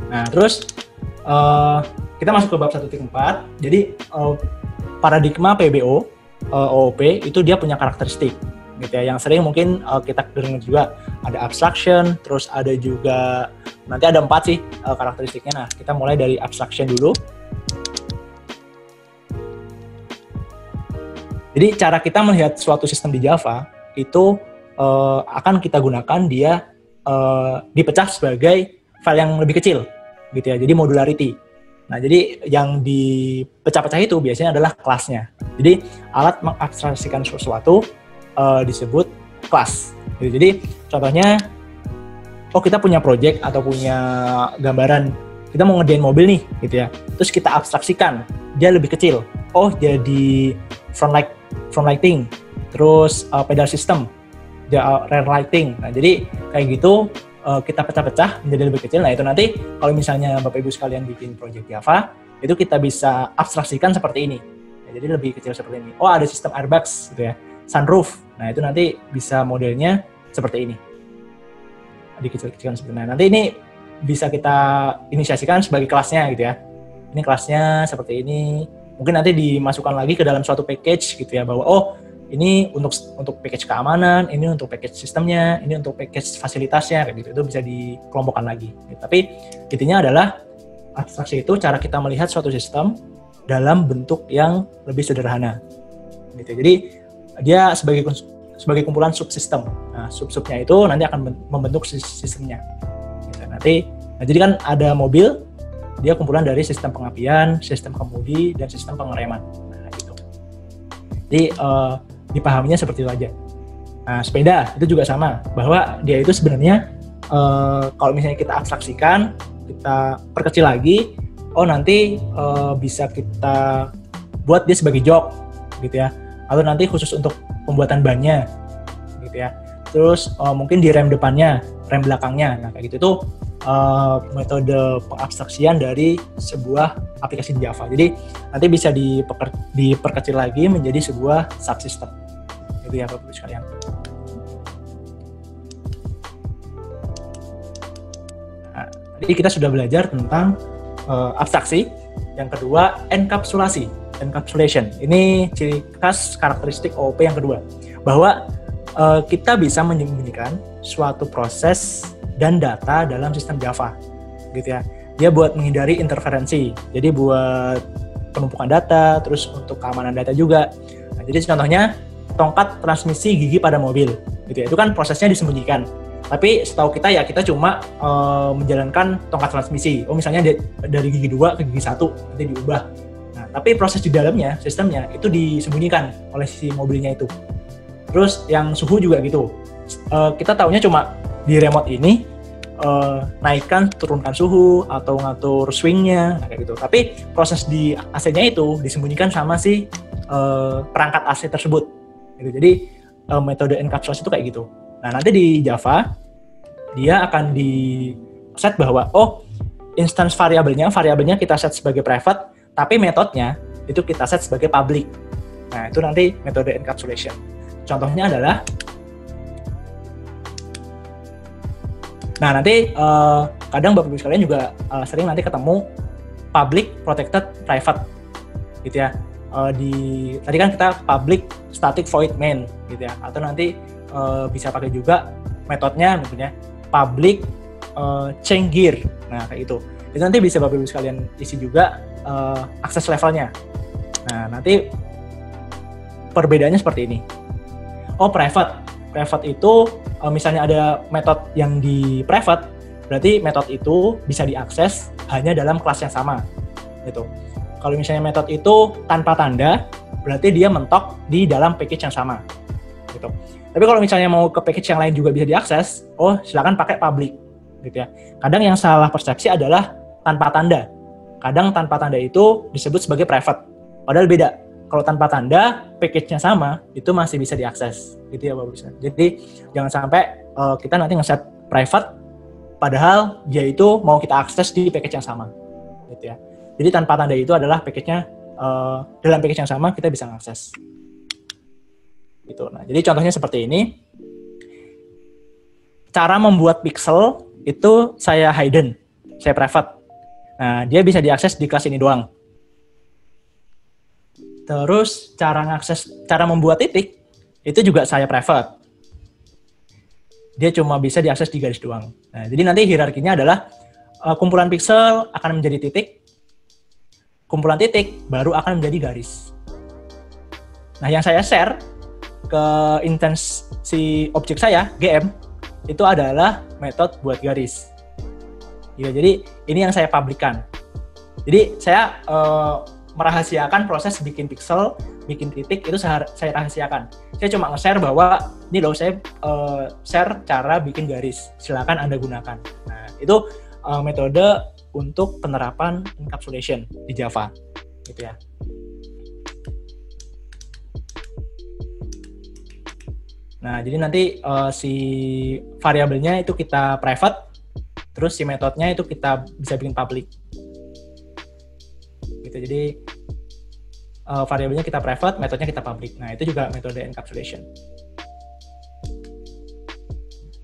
Nah, terus kita masuk ke bab 1.4. Jadi paradigma PBO, OOP itu dia punya karakteristik gitu ya. Yang sering mungkin kita dengar juga ada abstraction, terus ada juga nanti ada 4 sih karakteristiknya. Nah, kita mulai dari abstraction dulu. Jadi cara kita melihat suatu sistem di Java itu akan kita gunakan dia dipecah sebagai file yang lebih kecil gitu ya. Jadi modularity. Nah, jadi yang dipecah-pecah itu biasanya adalah kelasnya. Jadi alat mengabstraksikan sesuatu disebut kelas. Jadi contohnya, oh kita punya project atau punya gambaran, kita mau ngerjain mobil nih gitu ya. Terus kita abstraksikan, dia lebih kecil. Oh jadi front lighting, terus pedal system, rear lighting. Nah jadi kayak gitu kita pecah-pecah menjadi lebih kecil. Nah itu nanti kalau misalnya Bapak Ibu sekalian bikin project Java, itu kita bisa abstraksikan seperti ini. Nah, jadi lebih kecil seperti ini. Oh ada sistem airbags gitu ya, sunroof. Nah itu nanti bisa modelnya seperti ini. Dikecil-kecilkan seperti ini. Nanti ini bisa kita inisiasikan sebagai kelasnya gitu ya. Ini kelasnya seperti ini. Mungkin nanti dimasukkan lagi ke dalam suatu package gitu ya, bahwa oh ini untuk package keamanan, ini untuk package sistemnya, ini untuk package fasilitasnya kayak gitu. Itu bisa dikelompokkan lagi. Tapi intinya adalah abstraksi itu cara kita melihat suatu sistem dalam bentuk yang lebih sederhana. Gitu. Jadi dia sebagai kumpulan subsistem. Nah, sub-subnya itu nanti akan membentuk sistemnya. Gitu. Jadi kan ada mobil, dia kumpulan dari sistem pengapian, sistem kemudi, dan sistem pengereman. Nah, gitu. Jadi dipahaminya seperti itu aja. Nah, sepeda itu juga sama, bahwa dia itu sebenarnya kalau misalnya kita abstraksikan, kita perkecil lagi, nanti bisa kita buat dia sebagai jok, gitu ya, atau nanti khusus untuk pembuatan bannya, gitu ya. Terus mungkin di rem depannya, rem belakangnya, nah kayak gitu itu metode pengabstraksian dari sebuah aplikasi di Java. Jadi nanti bisa diperkecil lagi menjadi sebuah subsystem, gitu ya Bapak-Ibu sekalian. Jadi kita sudah belajar tentang abstraksi. Yang kedua, encapsulation. Ini ciri khas karakteristik OOP yang kedua, bahwa kita bisa menyembunyikan suatu proses dan data dalam sistem Java, gitu ya. Dia buat menghindari interferensi. Jadi buat penumpukan data, terus untuk keamanan data juga. Nah, jadi contohnya tongkat transmisi gigi pada mobil, gitu ya. Itu kan prosesnya disembunyikan. Tapi setahu kita ya kita cuma menjalankan tongkat transmisi. Misalnya dari gigi 2 ke gigi 1 nanti diubah. Nah, tapi proses di dalamnya, sistemnya itu disembunyikan oleh si mobilnya itu. Terus yang suhu juga gitu. Kita taunya cuma di remote ini naikkan, turunkan suhu atau ngatur swingnya, kayak gitu. Tapi proses di AC-nya itu disembunyikan sama si perangkat AC tersebut. Gitu. Jadi metode encapsulasi itu kayak gitu. Nah, nanti di Java, dia akan di set bahwa, instance variabelnya kita set sebagai private, tapi metodenya itu kita set sebagai public. Nah, itu nanti metode encapsulation. Contohnya adalah, nah nanti kadang Bapak-Ibu sekalian juga sering nanti ketemu public protected private, gitu ya. Tadi kan kita public static void main, gitu ya. Atau nanti bisa pakai juga metodenya misalnya public chain gear. Nah, kayak itu nanti bisa Bapak-Ibu sekalian isi juga akses levelnya. Nah, nanti perbedaannya seperti ini. Private itu misalnya ada metode yang di private, berarti metode itu bisa diakses hanya dalam kelas yang sama, gitu. Kalau misalnya metode itu tanpa tanda, berarti dia mentok di dalam package yang sama, gitu. Tapi kalau misalnya mau ke package yang lain juga bisa diakses, silakan pakai public, gitu ya. Kadang yang salah persepsi adalah tanpa tanda. Kadang tanpa tanda itu disebut sebagai private, padahal beda. Kalau tanpa tanda, package-nya sama, itu masih bisa diakses, gitu ya Bapak. Jadi jangan sampai kita nanti nge-set private, padahal dia itu mau kita akses di package yang sama, gitu ya. Jadi tanpa tanda itu adalah package-nya dalam package yang sama kita bisa mengakses. Gitu. Nah, jadi contohnya seperti ini. Cara membuat pixel itu saya hidden, saya private. Nah, dia bisa diakses di kelas ini doang. Terus cara membuat titik itu juga saya private. Dia cuma bisa diakses di garis doang. Nah, jadi nanti hierarkinya adalah kumpulan pixel akan menjadi titik, kumpulan titik baru akan menjadi garis. Nah, yang saya share ke instance si objek saya, GM, itu adalah metode buat garis. Ya, jadi ini yang saya publikkan. Jadi saya merahasiakan proses bikin pixel, bikin titik, itu saya rahasiakan. Saya cuma nge-share bahwa, ini loh saya share cara bikin garis, silakan Anda gunakan. Nah, itu metode untuk penerapan encapsulation di Java, gitu ya. Nah, jadi nanti si variabelnya itu kita private, terus si metodenya itu kita bisa bikin public. Gitu. Jadi variabelnya kita private, metodenya kita public. Nah, itu juga metode encapsulation.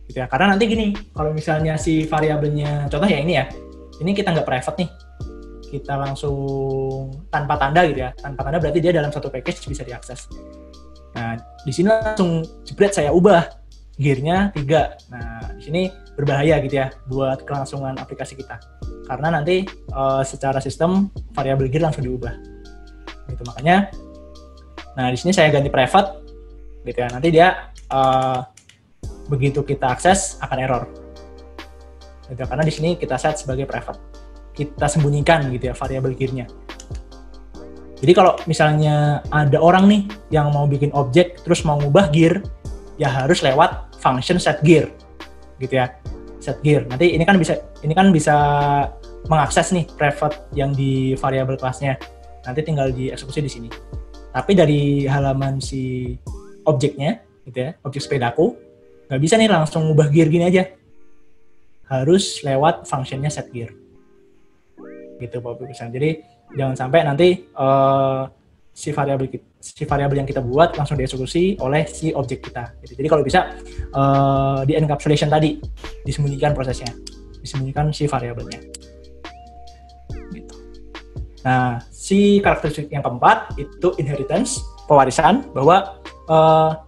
Gitu ya. Karena nanti gini, kalau misalnya si variabelnya, contoh ya ini ya, ini kita nggak private nih, kita langsung tanpa tanda gitu ya. Tanpa tanda berarti dia dalam satu package bisa diakses. Nah, di sini langsung jebret saya ubah gear-nya 3. Nah, di sini berbahaya gitu ya buat kelangsungan aplikasi kita. Karena nanti secara sistem variabel gear langsung diubah. gitu. Makanya, nah di sini saya ganti private, gitu ya. Nanti dia begitu kita akses akan error, gitu. Karena di sini kita set sebagai private, kita sembunyikan gitu ya variabel gear-nya. Jadi kalau misalnya ada orang nih yang mau bikin objek terus mau ngubah gear, ya harus lewat function set gear, gitu ya. Set gear. Nanti ini kan bisa mengakses nih private yang di variabel kelasnya. Nanti tinggal dieksekusi di sini. Tapi dari halaman si objeknya, gitu ya, objek sepedaku, nggak bisa nih langsung ngubah gear gini aja. Harus lewat functionnya set gear. Gitu Bapak Ibu. Jadi jangan sampai nanti si variabel yang kita buat langsung dieksekusi oleh si objek kita. Gitu. Jadi kalau bisa di encapsulation tadi, disembunyikan prosesnya, disembunyikan si variabelnya. Gitu. Nah, si karakteristik yang keempat itu inheritance, pewarisan, bahwa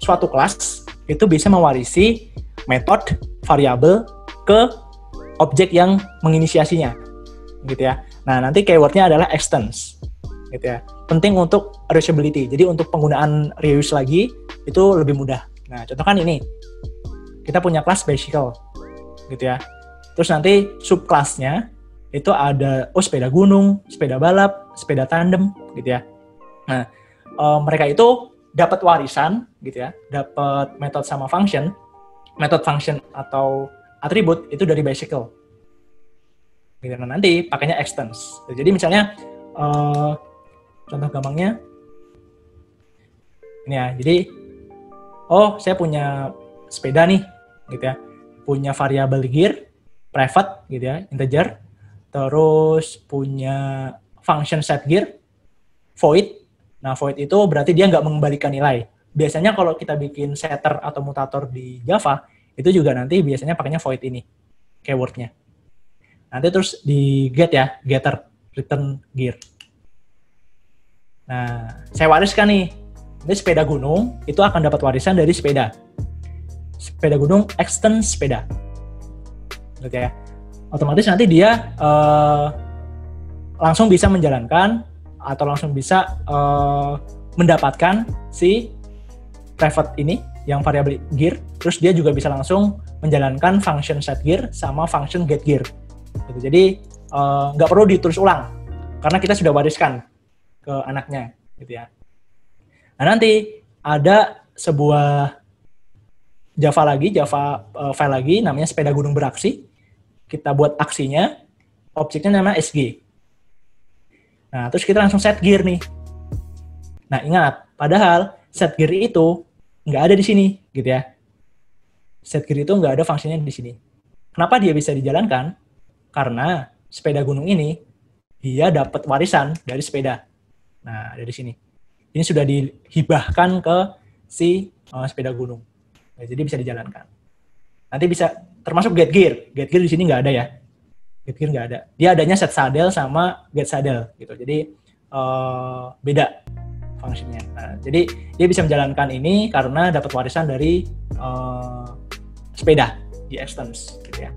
suatu kelas itu bisa mewarisi metode variabel ke objek yang menginisiasinya, gitu ya. Nah, nanti keywordnya adalah extends, gitu ya. Penting untuk reusability. Jadi untuk penggunaan reuse lagi itu lebih mudah. Nah, contoh kan ini. Kita punya kelas bicycle, gitu ya. Terus nanti subkelasnya itu ada sepeda gunung, sepeda balap, sepeda tandem, gitu ya. Nah, mereka itu dapat warisan, gitu ya. Dapat method sama function. Method function atau atribut itu dari bicycle. Gitu. Nah, nanti pakainya extends. Jadi misalnya contoh gampangnya ini ya. Jadi saya punya sepeda nih, gitu ya. Punya variabel gear private, gitu ya, integer. Terus punya function set gear void. Nah, void itu berarti dia nggak mengembalikan nilai. Biasanya kalau kita bikin setter atau mutator di Java, itu juga nanti biasanya pakainya void ini keywordnya. Nanti terus di get ya, getter return gear. Nah, saya wariskan nih. Ini sepeda gunung itu akan dapat warisan dari sepeda. Sepeda gunung extend sepeda. Gitu ya. Otomatis nanti dia langsung bisa menjalankan atau langsung bisa mendapatkan si private ini yang variabel gear. Terus dia juga bisa langsung menjalankan function set gear sama function get gear. Gitu. Jadi nggak perlu ditulis ulang karena kita sudah wariskan ke anaknya, gitu ya. Nah, nanti ada sebuah Java file lagi namanya sepeda gunung beraksi. Kita buat aksinya, objeknya namanya SG. Nah, terus kita langsung set gear nih. Nah, ingat, padahal set gear itu nggak ada di sini, gitu ya. Set gear itu nggak ada fungsinya di sini. Kenapa dia bisa dijalankan? Karena sepeda gunung ini dia dapat warisan dari sepeda. Nah, dari sini. Ini sudah dihibahkan ke si sepeda gunung. Nah, jadi bisa dijalankan. Nanti bisa termasuk get gear. Get gear di sini nggak ada ya. Get gear nggak ada. Dia adanya set saddle sama get saddle gitu. Jadi beda fungsinya. Nah, jadi dia bisa menjalankan ini karena dapat warisan dari sepeda di extends gitu ya.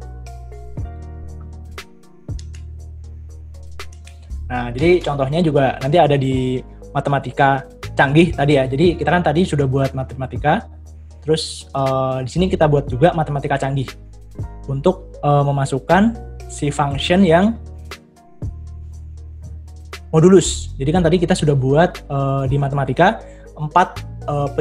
Nah, jadi contohnya juga nanti ada di matematika canggih tadi ya. Jadi kita kan tadi sudah buat matematika, terus di sini kita buat juga matematika canggih untuk memasukkan si function yang modulus. Jadi kan tadi kita sudah buat di matematika 4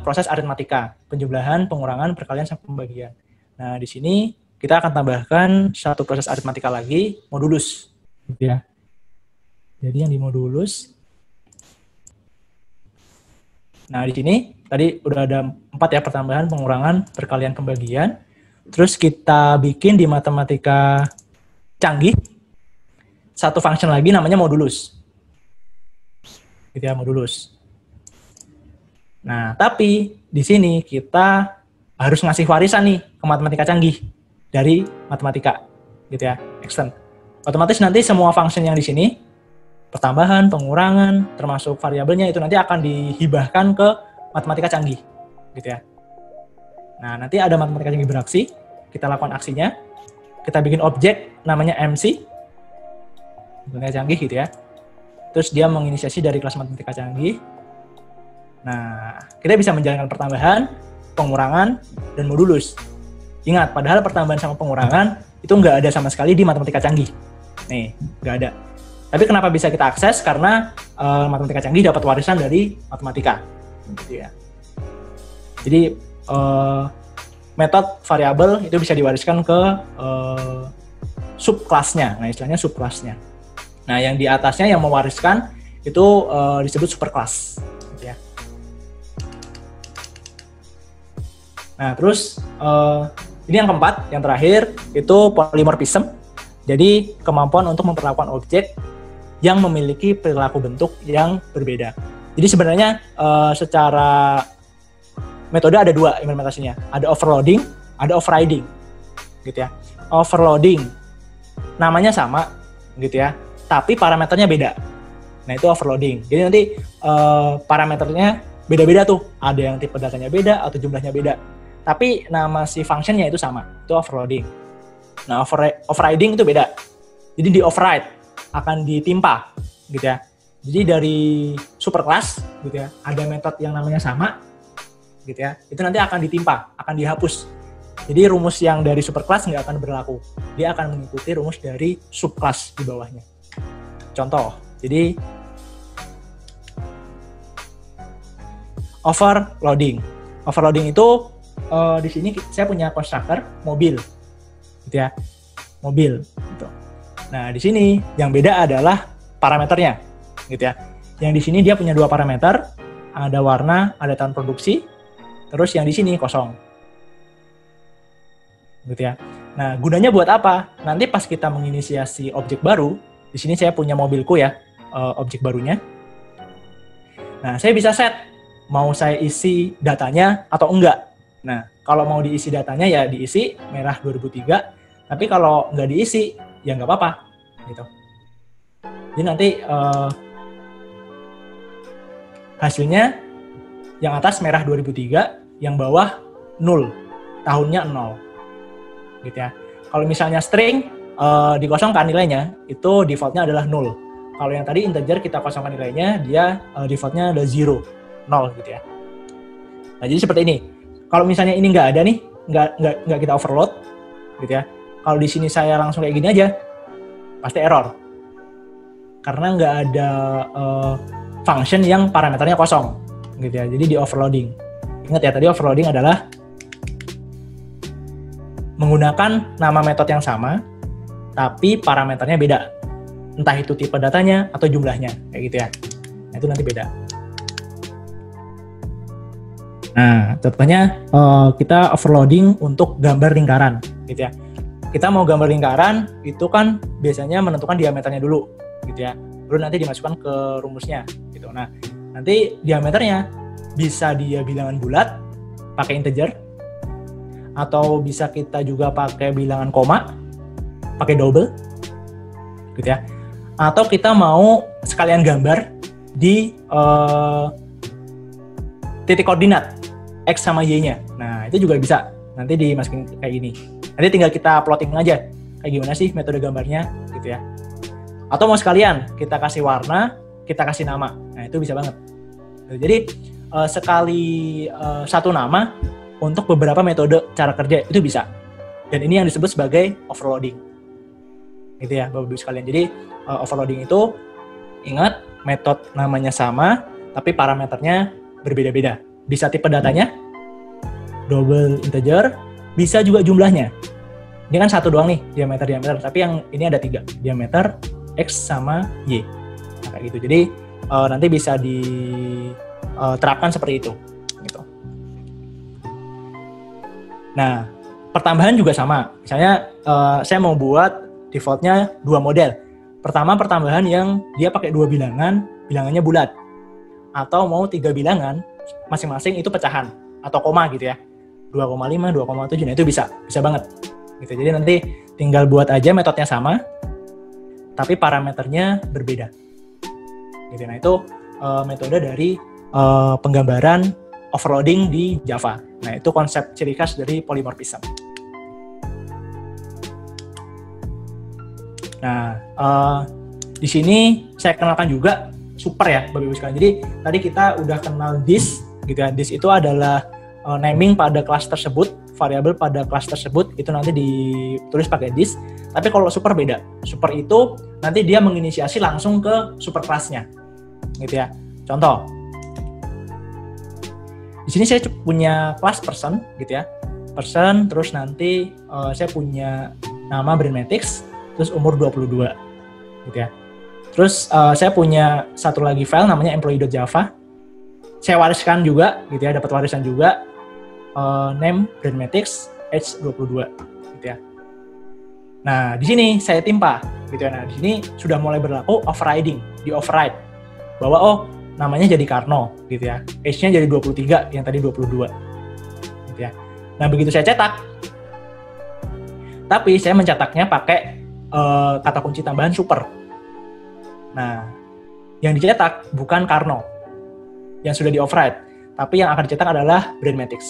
proses aritmatika, penjumlahan, pengurangan, perkalian, sama pembagian. Nah, di sini kita akan tambahkan satu proses aritmatika lagi, modulus, gitu ya. Jadi yang di modulus. Nah, di sini tadi udah ada 4 ya, pertambahan, pengurangan, perkalian, pembagian. Terus kita bikin di matematika canggih satu function lagi namanya modulus. Gitu ya, modulus. Nah, tapi di sini kita harus ngasih warisan nih ke matematika canggih dari matematika, gitu ya, extend. Otomatis nanti semua function yang di sini, pertambahan, pengurangan, termasuk variabelnya itu nanti akan dihibahkan ke matematika canggih, gitu ya. Nah, nanti ada matematika canggih beraksi, kita lakukan aksinya, kita bikin objek namanya MC, matematika canggih gitu ya. Terus dia menginisiasi dari kelas matematika canggih. Nah, kita bisa menjalankan pertambahan, pengurangan, dan modulus. Ingat, padahal pertambahan sama pengurangan itu nggak ada sama sekali di matematika canggih. Nih, nggak ada. Tapi kenapa bisa kita akses? Karena matematika canggih dapat warisan dari matematika. Gitu ya. Jadi, metode variabel itu bisa diwariskan ke subkelasnya. Nah, istilahnya subkelasnya. Nah, yang di atasnya yang mewariskan itu disebut superkelas. Gitu ya. Nah, terus ini yang keempat, yang terakhir itu polymorphism. Jadi kemampuan untuk memperlakukan objek yang memiliki perilaku bentuk yang berbeda. Jadi sebenarnya secara metode ada dua implementasinya. Ada overloading, ada overriding. Gitu ya. Overloading namanya sama gitu ya, tapi parameternya beda. Nah, itu overloading. Jadi nanti parameternya beda-beda tuh. Ada yang tipe datanya beda atau jumlahnya beda. Tapi nama si functionnya itu sama, itu overloading. Nah, overriding itu beda. Jadi di override akan ditimpa, gitu ya. Jadi dari superclass, gitu ya, ada metode yang namanya sama, gitu ya. Itu nanti akan ditimpa, akan dihapus. Jadi rumus yang dari superclass nggak akan berlaku. Dia akan mengikuti rumus dari subclass di bawahnya. Contoh, jadi overloading. Overloading itu di sini saya punya constructor mobil, gitu ya, mobil. Gitu. Nah, di sini yang beda adalah parameternya, gitu ya. Yang di sini dia punya dua parameter, ada warna, ada tahun produksi, terus yang di sini kosong, gitu ya. Nah, gunanya buat apa? Nanti pas kita menginisiasi objek baru, di sini saya punya mobilku ya, objek barunya. Nah, saya bisa set mau saya isi datanya atau enggak. Nah, kalau mau diisi datanya ya diisi merah 2003, tapi kalau nggak diisi ya nggak apa-apa, gitu. Jadi nanti hasilnya yang atas merah 2003, yang bawah 0, tahunnya 0, gitu ya. Kalau misalnya string dikosongkan nilainya, itu defaultnya adalah 0. Kalau yang tadi integer kita kosongkan nilainya, dia defaultnya ada 0, gitu ya. Nah, jadi seperti ini. Kalau misalnya ini nggak ada nih, nggak kita overload, gitu ya. Kalau di sini saya langsung kayak gini aja, pasti error. Karena nggak ada function yang parameternya kosong, gitu ya. Jadi di overloading. Ingat ya, tadi overloading adalah menggunakan nama metode yang sama, tapi parameternya beda. Entah itu tipe datanya atau jumlahnya, kayak gitu ya. Nah, itu nanti beda. Nah, contohnya kita overloading untuk gambar lingkaran, gitu ya. Kita mau gambar lingkaran, itu kan biasanya menentukan diameternya dulu, gitu ya. Baru nanti dimasukkan ke rumusnya, gitu. Nah, nanti diameternya bisa dia bilangan bulat, pakai integer, atau bisa kita juga pakai bilangan koma, pakai double, gitu ya. Atau kita mau sekalian gambar di titik koordinat X sama Y-nya. Nah, itu juga bisa. Nanti dimasukin kayak gini. Nanti tinggal kita plotting aja. Kayak gimana sih metode gambarnya, gitu ya. Atau mau sekalian, kita kasih warna, kita kasih nama. Nah, itu bisa banget. Jadi, sekali satu nama, untuk beberapa metode cara kerja, itu bisa. Dan ini yang disebut sebagai overloading. Gitu ya, Bapak-Ibu sekalian. Jadi, overloading itu, ingat, metode namanya sama, tapi parameternya berbeda-beda. Bisa tipe datanya, double integer, bisa juga jumlahnya. Ini kan satu doang nih, diameter, tapi yang ini ada 3, diameter, X sama Y. Nah, kayak gitu. Jadi nanti bisa diterapkan seperti itu. Gitu. Nah, pertambahan juga sama. Misalnya saya mau buat defaultnya 2 model. Pertama, pertambahan yang dia pakai 2 bilangan, bilangannya bulat. Atau mau 3 bilangan, masing-masing itu pecahan atau koma gitu ya. 2,5, 2,7, nah itu bisa banget. Gitu. Jadi nanti tinggal buat aja metodenya sama, tapi parameternya berbeda. Gitu. Nah itu metode dari penggambaran overloading di Java. Nah itu konsep ciri khas dari polymorphism. Nah di sini saya kenalkan juga super ya Bapak Ibu sekalian. Jadi tadi kita udah kenal this gitu ya. This itu adalah naming pada kelas tersebut, variabel pada kelas tersebut itu nanti ditulis pakai this. Tapi kalau super beda. Super itu nanti dia menginisiasi langsung ke super kelasnya. Gitu ya. Contoh. Di sini saya punya kelas person gitu ya. Person, terus nanti saya punya nama Brainmatics, terus umur 22 gitu ya. Terus saya punya satu lagi file namanya employee.java. Saya wariskan juga gitu ya, dapat warisan juga name Brainmatics age 22 gitu ya. Nah, di sini saya timpa gitu ya. Nah, di sini sudah mulai berlaku overriding, di override bahwa namanya jadi Karno gitu ya. Age-nya jadi 23 yang tadi 22 gitu ya. Nah, begitu saya cetak, tapi saya mencetaknya pakai kata kunci tambahan super. Nah, yang dicetak bukan Karno yang sudah di-override, tapi yang akan dicetak adalah Brainmatics.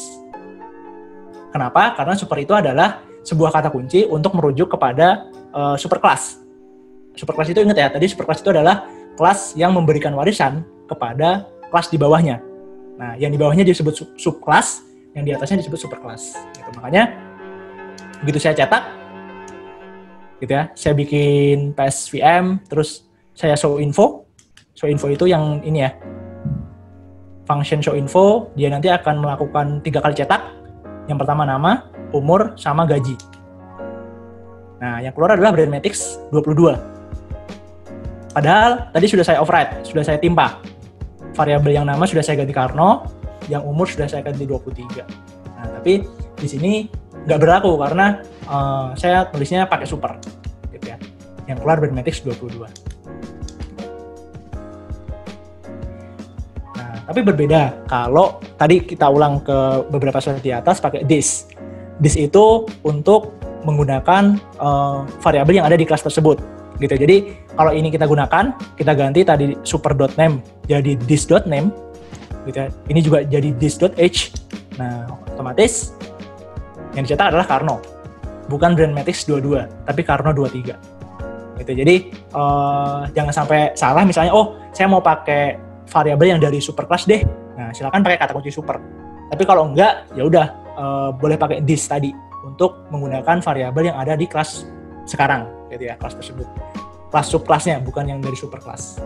Kenapa? Karena super itu adalah sebuah kata kunci untuk merujuk kepada superclass. Superclass itu ingat ya, tadi superclass itu adalah kelas yang memberikan warisan kepada kelas di bawahnya. Nah, yang di bawahnya disebut subclass, yang di atasnya disebut superclass. Gitu. Makanya begitu saya cetak, gitu ya, saya bikin PSVM, terus saya show info. Show info itu yang ini ya, function show info, dia nanti akan melakukan 3 kali cetak. Yang pertama nama, umur, sama gaji. Nah, yang keluar adalah Brainmatics 22. Padahal tadi sudah saya override, sudah saya timpa. Variabel yang nama sudah saya ganti Karno, yang umur sudah saya ganti 23. Nah, tapi di sini nggak berlaku karena saya tulisnya pakai super, gitu ya. Yang keluar Brainmatics 22. Tapi berbeda kalau tadi kita ulang ke beberapa slide di atas pakai this. This itu untuk menggunakan variabel yang ada di kelas tersebut. Gitu. Jadi kalau ini kita gunakan, kita ganti tadi super.name jadi this.name. Gitu ya. Ini juga jadi this.age. Nah, otomatis yang dicetak adalah Karno. Bukan Brainmatics 22, tapi Karno 23. Gitu. Jadi jangan sampai salah misalnya, saya mau pakai variabel yang dari superclass deh. Nah, silakan pakai kata kunci super. Tapi kalau enggak, ya udah boleh pakai this tadi untuk menggunakan variabel yang ada di kelas sekarang, gitu ya, kelas tersebut. Kelas subclassnya, bukan yang dari superclass.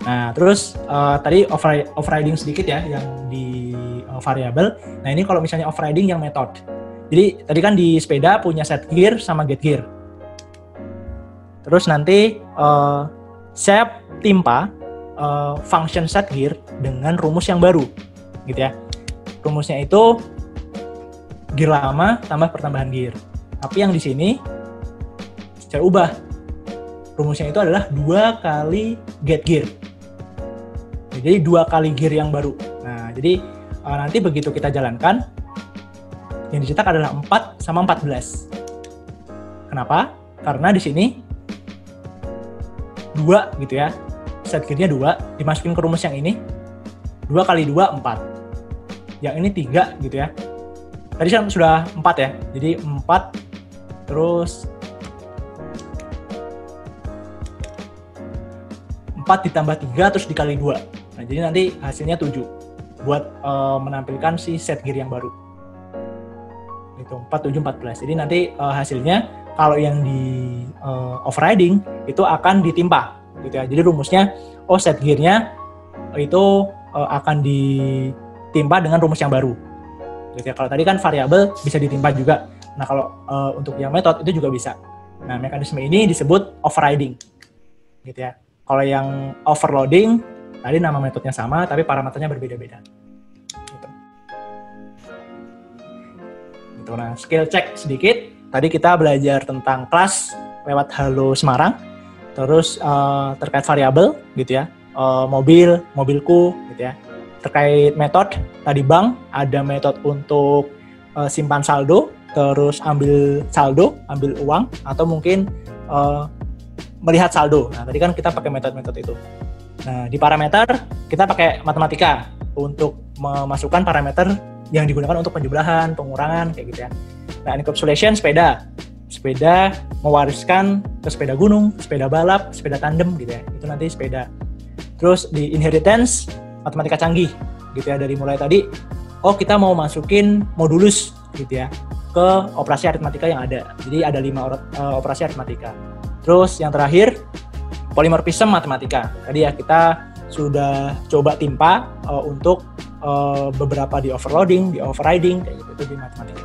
Nah, terus tadi overriding sedikit ya yang di variabel. Nah, ini kalau misalnya overriding yang method. Jadi tadi kan di sepeda punya set gear sama get gear. Terus nanti saya timpa function set gear dengan rumus yang baru, gitu ya. Rumusnya itu gear lama tambah pertambahan gear. Tapi yang di sini saya ubah. Rumusnya itu adalah 2 kali get gear. Jadi 2 kali gear yang baru. Nah, jadi nanti begitu kita jalankan, yang dicetak adalah 4 sama 14. Kenapa? Karena di sini 2 gitu ya, set gear-nya 2, dimasukin ke rumus yang ini, 2 kali 2, 4. Yang ini 3 gitu ya. Tadi sudah 4 ya, jadi 4, terus 4 ditambah 3, terus dikali 2. Nah, jadi nanti hasilnya 7, buat menampilkan si set gear yang baru. Itu 4, 7, 14. Jadi nanti hasilnya, kalau yang di overriding itu akan ditimpa gitu ya. Jadi rumusnya set gear-nya itu akan ditimpa dengan rumus yang baru. Gitu ya. Kalau tadi kan variabel bisa ditimpa juga. Nah, kalau untuk yang metode itu juga bisa. Nah, mekanisme ini disebut overriding. Gitu ya. Kalau yang overloading tadi nama metodenya sama tapi parameternya berbeda-beda. Gitu. Nah, skill check sedikit. Tadi kita belajar tentang kelas lewat Halo Semarang, terus terkait variabel gitu ya, mobilku gitu ya. Terkait metode, tadi bank ada metode untuk simpan saldo, terus ambil saldo, ambil uang, atau mungkin melihat saldo. Nah, tadi kan kita pakai metode-metode itu. Nah, di parameter kita pakai matematika untuk memasukkan parameter yang digunakan untuk penjumlahan, pengurangan, kayak gitu ya. Nah, encapsulation sepeda mewariskan ke sepeda gunung, sepeda balap, sepeda tandem gitu ya. Itu nanti sepeda. Terus di inheritance matematika canggih gitu ya, dari mulai tadi kita mau masukin modulus gitu ya ke operasi aritmatika yang ada. Jadi ada 5 operasi aritmatika. Terus yang terakhir polymorphism matematika. Tadi ya kita sudah coba timpa untuk beberapa di overloading, di overriding kayak gitu, itu di matematika.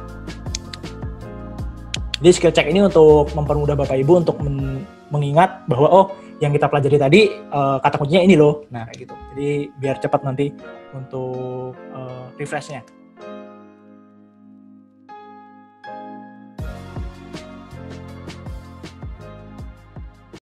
Jadi skill check ini untuk mempermudah Bapak Ibu untuk mengingat bahwa yang kita pelajari tadi kata kuncinya ini loh. Nah kayak gitu. Jadi biar cepat nanti untuk refreshnya.